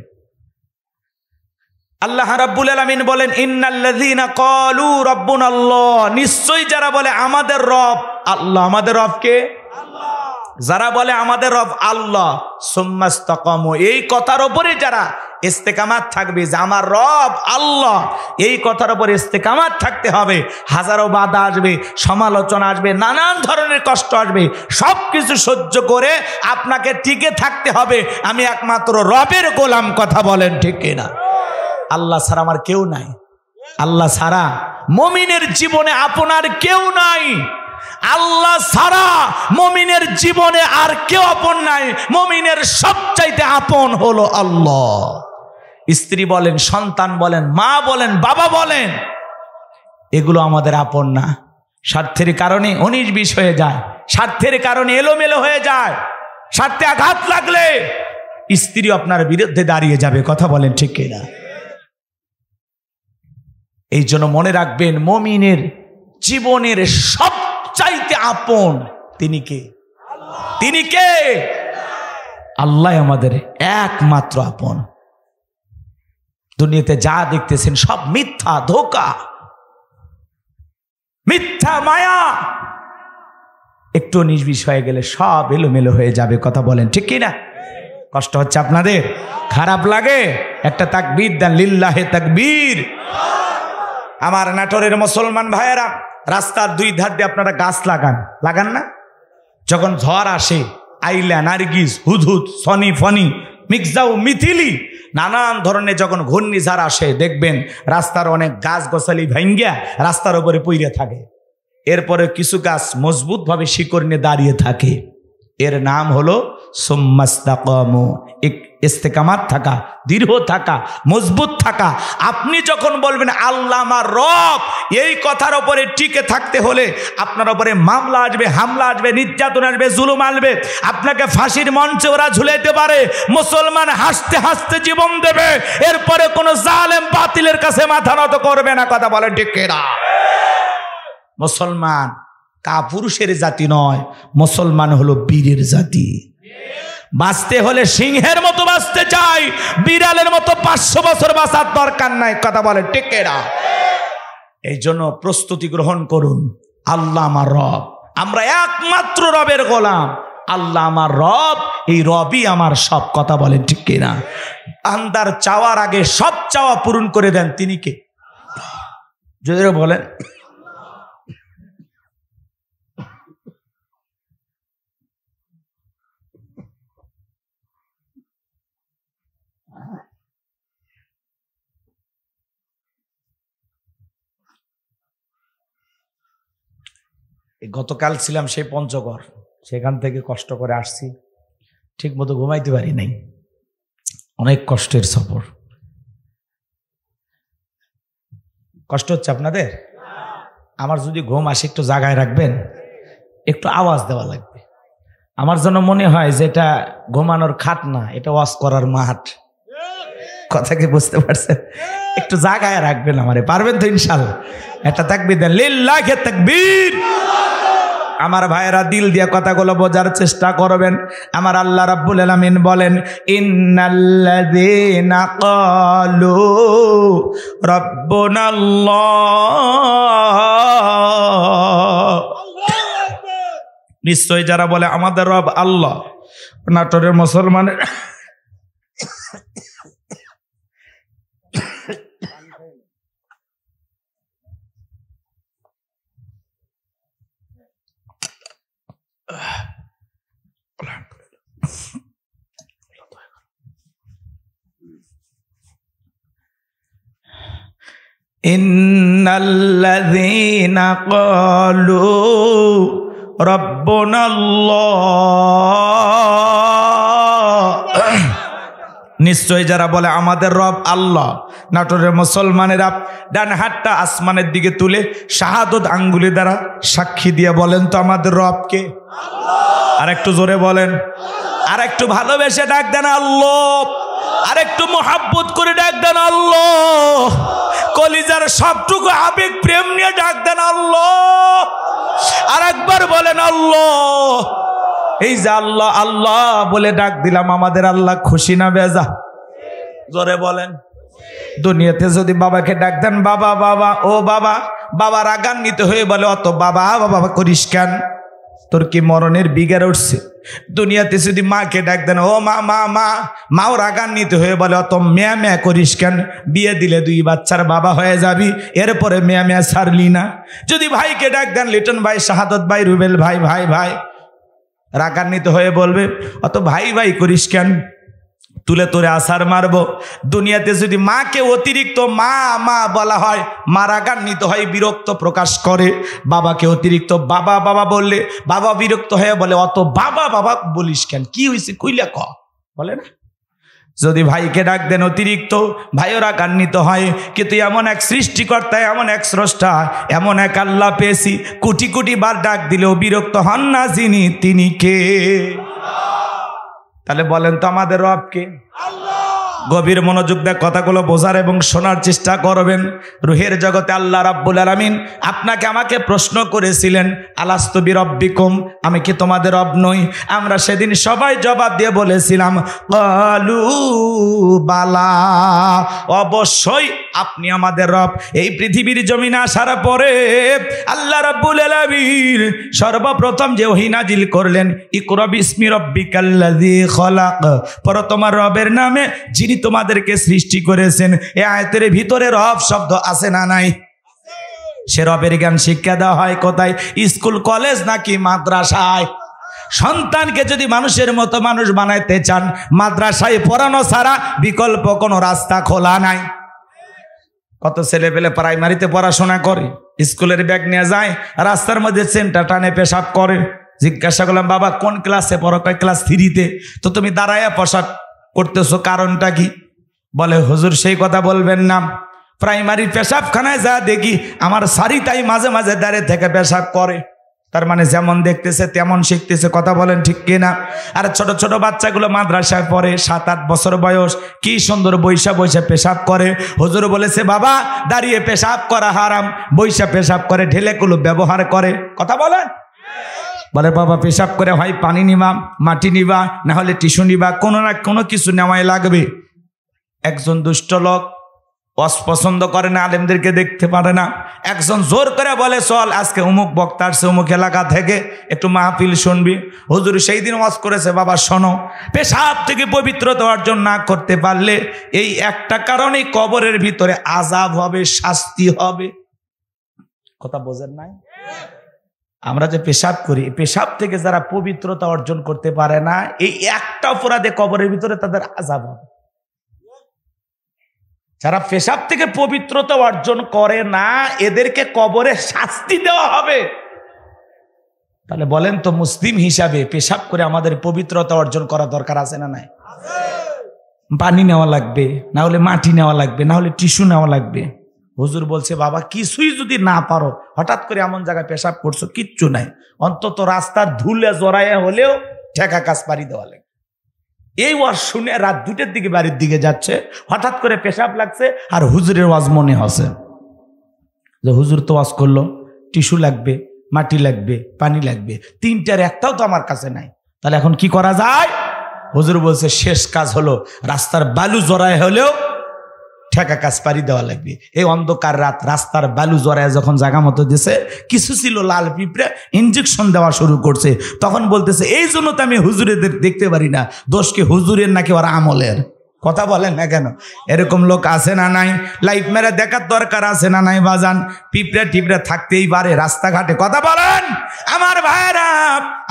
S1: আল্লাহ রাব্বুল আলামিন বলেন, ইন্নাল্লাযীনা ক্বালু রাব্বুনাল্লাহ, নিশ্চয়ই যারা বলে আমাদের রব আল্লাহ। আমাদের রব কে? আল্লাহ। যারা বলে আমাদের রব আল্লাহ, সুম্মাস্তাকামু, এই কথার উপরে যারা ইস্তেকামাত থাকবে যে আমার রব আল্লাহ, এই কথার উপরে ইস্তেকামাত থাকতে হবে। হাজারো বাধা আসবে, সমালোচনা আসবে, নানান ধরনের কষ্ট আসবে, সব কিছু সহ্য করে আপনাকে টিকে থাকতে হবে। আমি একমাত্র রবের গোলাম। কথা বলেন ঠিক কিনা? আল্লাহ ছাড়া আমার কেউ নাই। আল্লাহ ছাড়া মুমিনের জীবনে আপনার কেউ নাই। আল্লাহ ছাড়া মুমিনের জীবনে আর কেউ আপন নাই। মুমিনের সবচাইতে আপন হলো আল্লাহ। স্ত্রী বলেন, সন্তান বলেন, মা বলেন, বাবা বলেন, এগুলো আমাদের আপন না। স্বার্থের কারণে 19-20 হয়ে যায়, স্বার্থের কারণে এলোমেলো হয়ে যায়। স্বার্থে আঘাত লাগলে স্ত্রী আপনার বিরুদ্ধে দাঁড়িয়ে যাবে। কথা বলেন ঠিক কিনা? এই জন্য মনে রাখবেন, মুমিনের জীবনের সবচাইতে আপন তিনি কে? তিনি কে? আল্লাহ আমাদের একমাত্র আপন। দুনিয়াতে যা দেখতেছেন সব মিথ্যা, ধোঁকা, মিথ্যা, মায়া। একটু নির্বিষ হয়ে গেলে সব এলোমেলো হয়ে যাবে। কথা বলেন ঠিক কিনা? কষ্ট হচ্ছে আপনাদের? খারাপ লাগে? একটা তাকবীর দেন, লিল্লাহে তাকবীর। আমার নাটোরের মুসলমান ভাইয়েরা, রাস্তার দুই ধার দিয়ে আপনারা গাছ লাগান না? যখন ঝড় আসে, আইলা, নার্গিস, হুদহুদ, সনি, ফনি, মিক্সাও, মিথিলি, নানান ধরনের যখন ঘূর্ণিঝড় আসে, দেখবেন রাস্তার অনেক গাছ গোছালি ভাঙ্গিয়া রাস্তার উপরে পইরে থাকে। এরপরে কিছু গাছ মজবুতভাবে শিকড় নিয়ে দাঁড়িয়ে থাকে। এর নাম হলো সুম্মাস্তাকামু, ইস্তেকামাত থাকা, দৃঢ় থাকা, মজবুত থাকা। আপনি যখন বলবেন আল্লাহ আমার রব, এই কথার উপরে টিকে থাকতে হলে আপনার উপরে মামলা আসবে, হামলা আসবে, নির্যাতন আসবে, জুলুম আসবে, আপনাকে ফাঁসির মঞ্চে ওরা ঝুলাইতে পারে। মুসলমান হাসতে হাসতে জীবন দেবে, এরপরে কোনো জালেম বাতিলের কাছে মাথা নত করবে না। কথা বলেন ঠিক কিনা? মুসলমান কাপুরুষের জাতি নয়, মুসলমান হলো বীরের জাতি। বাঁচতে হলে সিংহের মতো বাঁচতে চাই, বিড়ালের মতো 500 বছর বাঁচার দরকার নাই। কথা বলে ঠিক কিনা? এই জন্য প্রস্তুতি গ্রহণ করুন। আল্লাহ আমার রব, আমরা একমাত্র রবের গোলাম। আল্লাহ আমার রব, এই রবই আমার সব। কথা বলেন ঠিক কিনা? বান্দার চাওয়ার আগে সব চাওয়া পূরণ করে দেন তিনি কে? যদি বলেন গতকাল ছিলাম সেই পঞ্চগড়, সেখান থেকে কষ্ট করে আসছি, ঠিক মতো ঘুমাইতে পারি নাই, অনেক কষ্টের সফর। কষ্ট হচ্ছে আপনাদের? আমার যদি ঘুম আসে একটু জায়গায় রাখবেন, একটু আওয়াজ দেওয়া লাগবে। আমার জন্য মনে হয় যে এটা ঘুমানোর খাট না, এটা ওয়াজ করার মাঠ। কথা কি বুঝতে পারছেন? একটু জায়গায় রাখবেন আমারে, পারবেন তো ইনশাল্লাহ? একটা তাকবীর দেন, লিল্লাহি তাকবীর। আমার ভাইয়েরা দিল দিয়ে কথাগুলো বোঝার চেষ্টা করবেন। আমার আল্লাহ রাব্বুল আলামিন বলেন, ইন্নাল্লাযীনা ক্বালু রাব্বুনাল্লাহ, নিশ্চয় যারা বলে আমাদের রব আল্লাহ। নাটোরের মুসলমানের ইন্নাল্লাযীনা ক্বালু রাব্বুনাল্লাহ, নিশ্চয় যারা বলে আমাদের রব আল্লাহ। নাটোরের মুসলমানেরা ডান হাতটা আসমানের দিকে তুলে শাহাদত আঙ্গুলি দ্বারা সাক্ষী দিয়ে বলেন তো আমাদের রবকে? আর একটু জোরে বলেন, আর একটু ভালোবেসে ডাক দেন আল্লাহ, আর একটু মোহাব্বত করে ডাক দেন আল্লাহ, কলিজার সবটুকু আবেগ প্রেম নিয়ে ডাক দেন আল্লাহ। আর একবার বলেন আল্লাহ। এই যে আল্লাহ আল্লাহ বলে ডাক দিলাম, আমাদের আল্লাহ খুশি না বেজা? জোরে বলেন। দুনিয়াতে যদি বাবাকে ডাক দেন বাবা বাবা, ও বাবা, বাবা রাগান্বিত হয়ে বলে অত বাবা বাবা করিস কেন, তোর কি মরণের বিগার উঠছে? দুনিয়াতে যদি মাকে ডাক দেন ও মা মা মা, মাও রাগান্বিত হয়ে বলে অত মেয়া মেয়া করিস কেন, বিয়ে দিলে 2 বাচ্চার বাবা হয়ে যাবি, এরপরে মেয়া মেয়া ছাড়লি না। যদি ভাইকে ডাক দেন লিটন ভাই, শাহাদত ভাই, রুবেল ভাই, ভাই ভাই, রাগান্বিত হয়ে বলবে অত ভাই ভাই করিস কেন, তুলে তোরে আসার মারবো। দুনিয়াতে যদি মাকে অতিরিক্ত মা মা বলা হয়, মা রাগান্বিত হয়, বিরক্ত প্রকাশ করে। বাবাকে অতিরিক্ত বাবা বাবা বললে বাবা বিরক্ত হয়ে বলে অত বাবা বাবা বলিস কেন, কি হয়েছে কইলে ক, বলে না? যদি ভাইকে ডাক দেন অতিরিক্ত, ভাইও রাগান্বিত হয়। কিন্তু এমন এক সৃষ্টিকর্তা, এমন এক স্রষ্টা, এমন এক আল্লাহ পেয়েছি, কোটি কোটি বার ডাক দিলেও বিরক্ত হন না যিনি, তিনি কে? তাহলে বলেন তো আমাদের রব কে? গভীর মনোযোগ দিয়ে কথাগুলো বোঝার এবং শোনার চেষ্টা করবেন। রুহের জগতে আল্লাহ রাব্বুল আলামিন আপনাকে আমাকে প্রশ্ন করেছিলেন, আলাস্তু বিরব্বিকুম, আমি কি তোমাদের রব নই? আমরা সেদিন সবাই জবাব দিয়ে বলেছিলাম ক্বালু বালা, অবশ্যই আপনি আমাদের রব। এই পৃথিবীর জমিনে আসার পরে আল্লাহ রাব্বুল আলামিন সর্বপ্রথম যে ওহী নাজিল করলেন, ইকরা বিসমি রাব্বিকাল্লাযী খলাক, পর তোমার রবের নামে যিনি তোমাদেরকে সৃষ্টি করেছেন। এই আয়াতের ভিতরে রব শব্দ আছে না নাই? সে রবের জ্ঞান শিক্ষা দেওয়া হয় কোথায়? স্কুল কলেজ নাকি মাদ্রাসায়? সন্তানকে যদি মানুষের মতো মানুষ বানাইতে চান, মাদ্রাসায় পড়ানো ছাড়া বিকল্প কোনো রাস্তা খোলা নাই। কত ছেলে পেলে প্রাইমারিতে পড়াশোনা করে, স্কুলের ব্যাগ নিয়ে যায়, রাস্তার মধ্যে সেন্টার টানে পেশাব করে। জিজ্ঞাসা করলাম, বাবা কোন ক্লাসে পড়ো? কয় ক্লাস 3-তে। তো তুমি দাঁড়াইয়া পেশাব করতেছো, কারণটা কি? বলে হুজুর সেই কথা বলবেন না, প্রাইমারি পেশাবখানায় যা দেখি আমার সারিতাই মাঝে মাঝে দাঁড়িয়ে থেকে পেশাব করে। তার মানে যেমন দেখতেছে তেমন শিখতেছে। কথা বলেন ঠিক কিনা? আর ছোট ছোট বাচ্চাগুলো মাদ্রাসায় পড়ে, 7-8 বছর বয়স, কি সুন্দর বৈশা বৈশা পেশাব করে। হুজুর বলেছে বাবা দাঁড়িয়ে পেশাব করা হারাম, বৈশা পেশাব করে, ঢেলেগুলো ব্যবহার করে। কথা বলেন? বলে বাবা পেশাব করে হয় পানি নিবা, মাটি নিবা, না হলে টিস্যু নিবা, কোনো না কোনো কিছু নেওয়াই লাগবে। একজন দুষ্ট লোক অপছন্দ করে না, আলেমদেরকে দেখতে পারে না। একজন জোর করে বলে চল আজকে অমুক বক্তা আসছে অমুক এলাকা থেকে, একটু মাহফিল শুনবি। হুজুর সেই দিন ওয়াজ করেছে, বাবা শোনো, পেশাব থেকে পবিত্রতা অর্জন না করতে পারলে এই একটা কারণেই কবরের ভিতরে আযাব হবে, শাস্তি হবে। কথা বোঝেন নাই? আমরা যে পেশাব করি, পেশাব থেকে যারা পবিত্রতা অর্জন করতে পারে না, এই একটা অপরাধে কবরের ভিতরে তাদের আযাব হবে। যারা পেশাব থেকে পবিত্রতা অর্জন করে না, এদেরকে কবরে শাস্তি দেওয়া হবে। তাহলে বলেন তো, মুসলিম হিসাবে পেশাব করে আমাদের পবিত্রতা অর্জন করা দরকার আছে না নাই? পানি নেওয়া লাগবে, না হলে মাটি নেওয়া লাগবে, না হলে টিস্যু নেওয়া লাগবে। হুজুর বলছে বাবা কিছুই যদি না পারো, হঠাৎ করে এমন জায়গায় পেশাব করছো কিচ্ছু নাই, অন্তত রাস্তার ধুলে জড়াইয়া হলেও ঠেকা কাজ পারি দেওয়া লাগবে। এই ওয়াজ শুনে রাত 2টার দিকে বাড়ির দিকে যাচ্ছে, হঠাৎ করে পেশাব লাগছে, আর হুজুরের ওয়াজ মনে হচ্ছে যে হুজুর তো ওয়াজ করলো, টিস্যু লাগবে, মাটি লাগবে, পানি লাগবে, 3টার একটাও তো আমার কাছে নাই, তাহলে এখন কি করা যায়? হুজুর বলছে শেষ কাজ হলো রাস্তার বালু জড়ায় হলেও ঠেকা কাজ পারি দেওয়া লাগবে। এই অন্ধকার রাত রাস্তার বালু জড়ায় যখন জায়গা মতো দিছে, কিছু ছিল লাল পিঁপড়ে ইঞ্জেকশন দেওয়া শুরু করছে, তখন বলতেছে এই জন্য তো আমি হুজুরেদের দেখতে পারি না, দোষ কি হুজুরের নাকি ওর আমলের? কথা বলেন না কেন? এরকম লোক আছে না নাই? লাইফ মেরে দেখার দরকার আছে না নাই? বাজান পিঁপড়ে টিপড়ে থাকতেই পারে রাস্তাঘাটে। কথা বলেন আমার ভাইরা।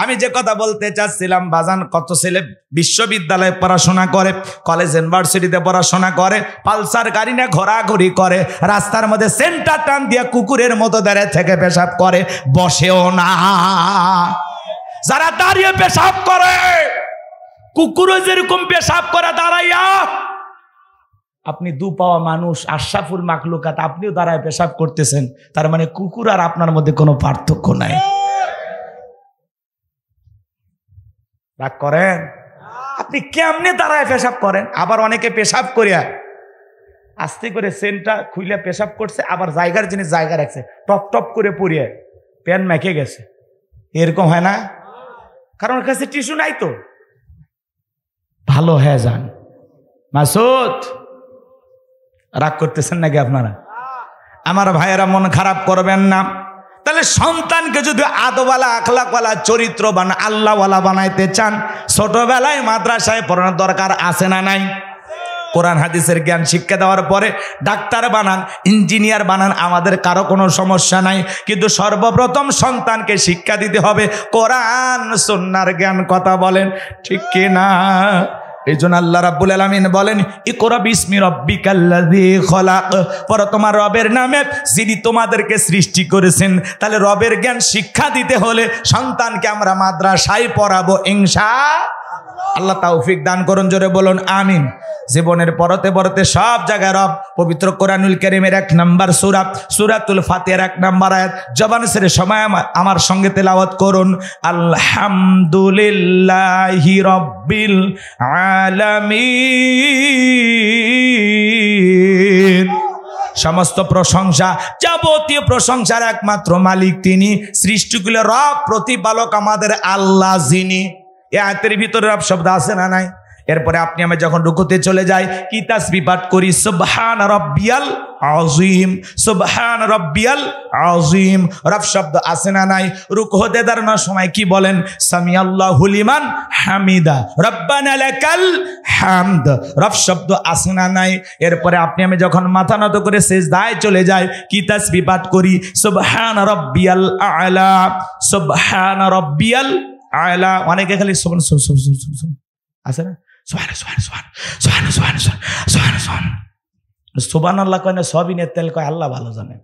S1: আমি যে কথা বলতে চাচ্ছিলাম, বাজান কত ছেলে বিশ্ববিদ্যালয়ে পড়াশোনা করে, কলেজ ইউনিভার্সিটিতে পড়াশোনা করে, পালসার গাড়ি নিয়ে ঘোরাঘুরি করে, রাস্তার মধ্যে সেন্টার টান দিয়ে কুকুরের মতো দাঁড়িয়ে থেকে পেশাব করে, বসেও না। যারা দাঁড়িয়ে পেশাব করে, কুকুরও যেরকম পেশাব করা দাঁড়াইয়া, আপনি দু পাওয়া মানুষ, আশরাফুল মাখলুকাত, আপনিও দাঁড়ায় পেশাব করতেছেন, তার মানে কুকুর আর আপনার মধ্যে কোনো পার্থক্য নাই। রাগ করেন? আপনি কেমনে দাঁড়ায় পেশাব করেন? আবার অনেকে পেশাব করিয়া আস্তে করে সেন্টটা খুইলে পেশাব করছে, আবার জায়গার জিনিস জায়গা রাখছে, টপ টপ করে পরিয়ে প্যান মেখে গেছে। এরকম হয় না? কারণ ওর কাছে টিস্যু নাই তো। ভালো হয়ে যান। মাসুদ রাগ করতেছেন নাকি আপনারা? আমার ভাইয়েরা মন খারাপ করবেন না। তাহলে সন্তানকে যদি আদওয়ালা, আখলাকওয়ালা, চরিত্রবান, আল্লাহওয়ালা বানাইতে চান, ছোটবেলায় মাদ্রাসায় পড়ানোর দরকার আছে না নাই? কোরআন হাদিসের জ্ঞান শিক্ষা দেওয়ার পরে ডাক্তার বানান, ইঞ্জিনিয়ার বানান, আমাদের কারো কোনো সমস্যা নাই। কিন্তু সর্বপ্রথম সন্তানকে শিক্ষা দিতে হবে কোরআন সুন্নাহর জ্ঞান। কথা বলেন ঠিক কিনা? এই জন্য আল্লাহ রাব্বুল আলামিন বলেন ইকরা বিসমি রাব্বিকাল্লাযী খলাক, পর তোমার রবের নামে যিনি তোমাদেরকে সৃষ্টি করেছেন। তাহলে রবের জ্ঞান শিক্ষা দিতে হলে সন্তানকে আমরা মাদ্রাসায় পড়াবো ইনশাআল্লাহ। আল্লাহ তৌফিক দান করুন, জোরে বলুন আমিন। জীবনের পরতে পরতে সব জায়গায় রব পবিত্র কোরআনুল কারীমের 1 নম্বর সূরা সূরাতুল ফাতিহার 1 নম্বর আয়াত জবান ছেড়ে সময় আমার সঙ্গে তেলাওয়াত করুন। আলহামদুলিল্লাহি রাব্বিল আলামিন। সমস্ত প্রশংসা, যাবতীয় প্রশংসার একমাত্র মালিক তিনি, সৃষ্টিকুলের রব প্রতিপালক আমাদের আল্লাহ যিনি। এই আয়াতের ভিতরে রব শব্দ আছে না নাই? এরপরে আপনি আমি যখন রুকুতে চলে যাই কি তাসবিহ পাঠ করি, সুবহান রাব্বিয়াল আযীম, সুবহান রাব্বিয়াল আযীম। রব শব্দ আছে না নাই? রুকু হতে দাঁড়ানোর সময় কি বলেন? সামিআল্লাহু লিমান হামিদা, রব্বানা লাকাল হামদ। রব শব্দ আছে না নাই? এরপরে আপনি আমি যখন মাথা নত করে সিজদায় চলে যাই কি তাসবিহ পাঠ করি, সুবহান রাব্বিয়াল আ'লা, সুবহান রাব্বিয়াল আ'লা। অনেকে খালি সুবহান আছে না, সুবহানাল্লাহ কয় না, সবই নেতেল কয়, আল্লাহ ভালো জানে।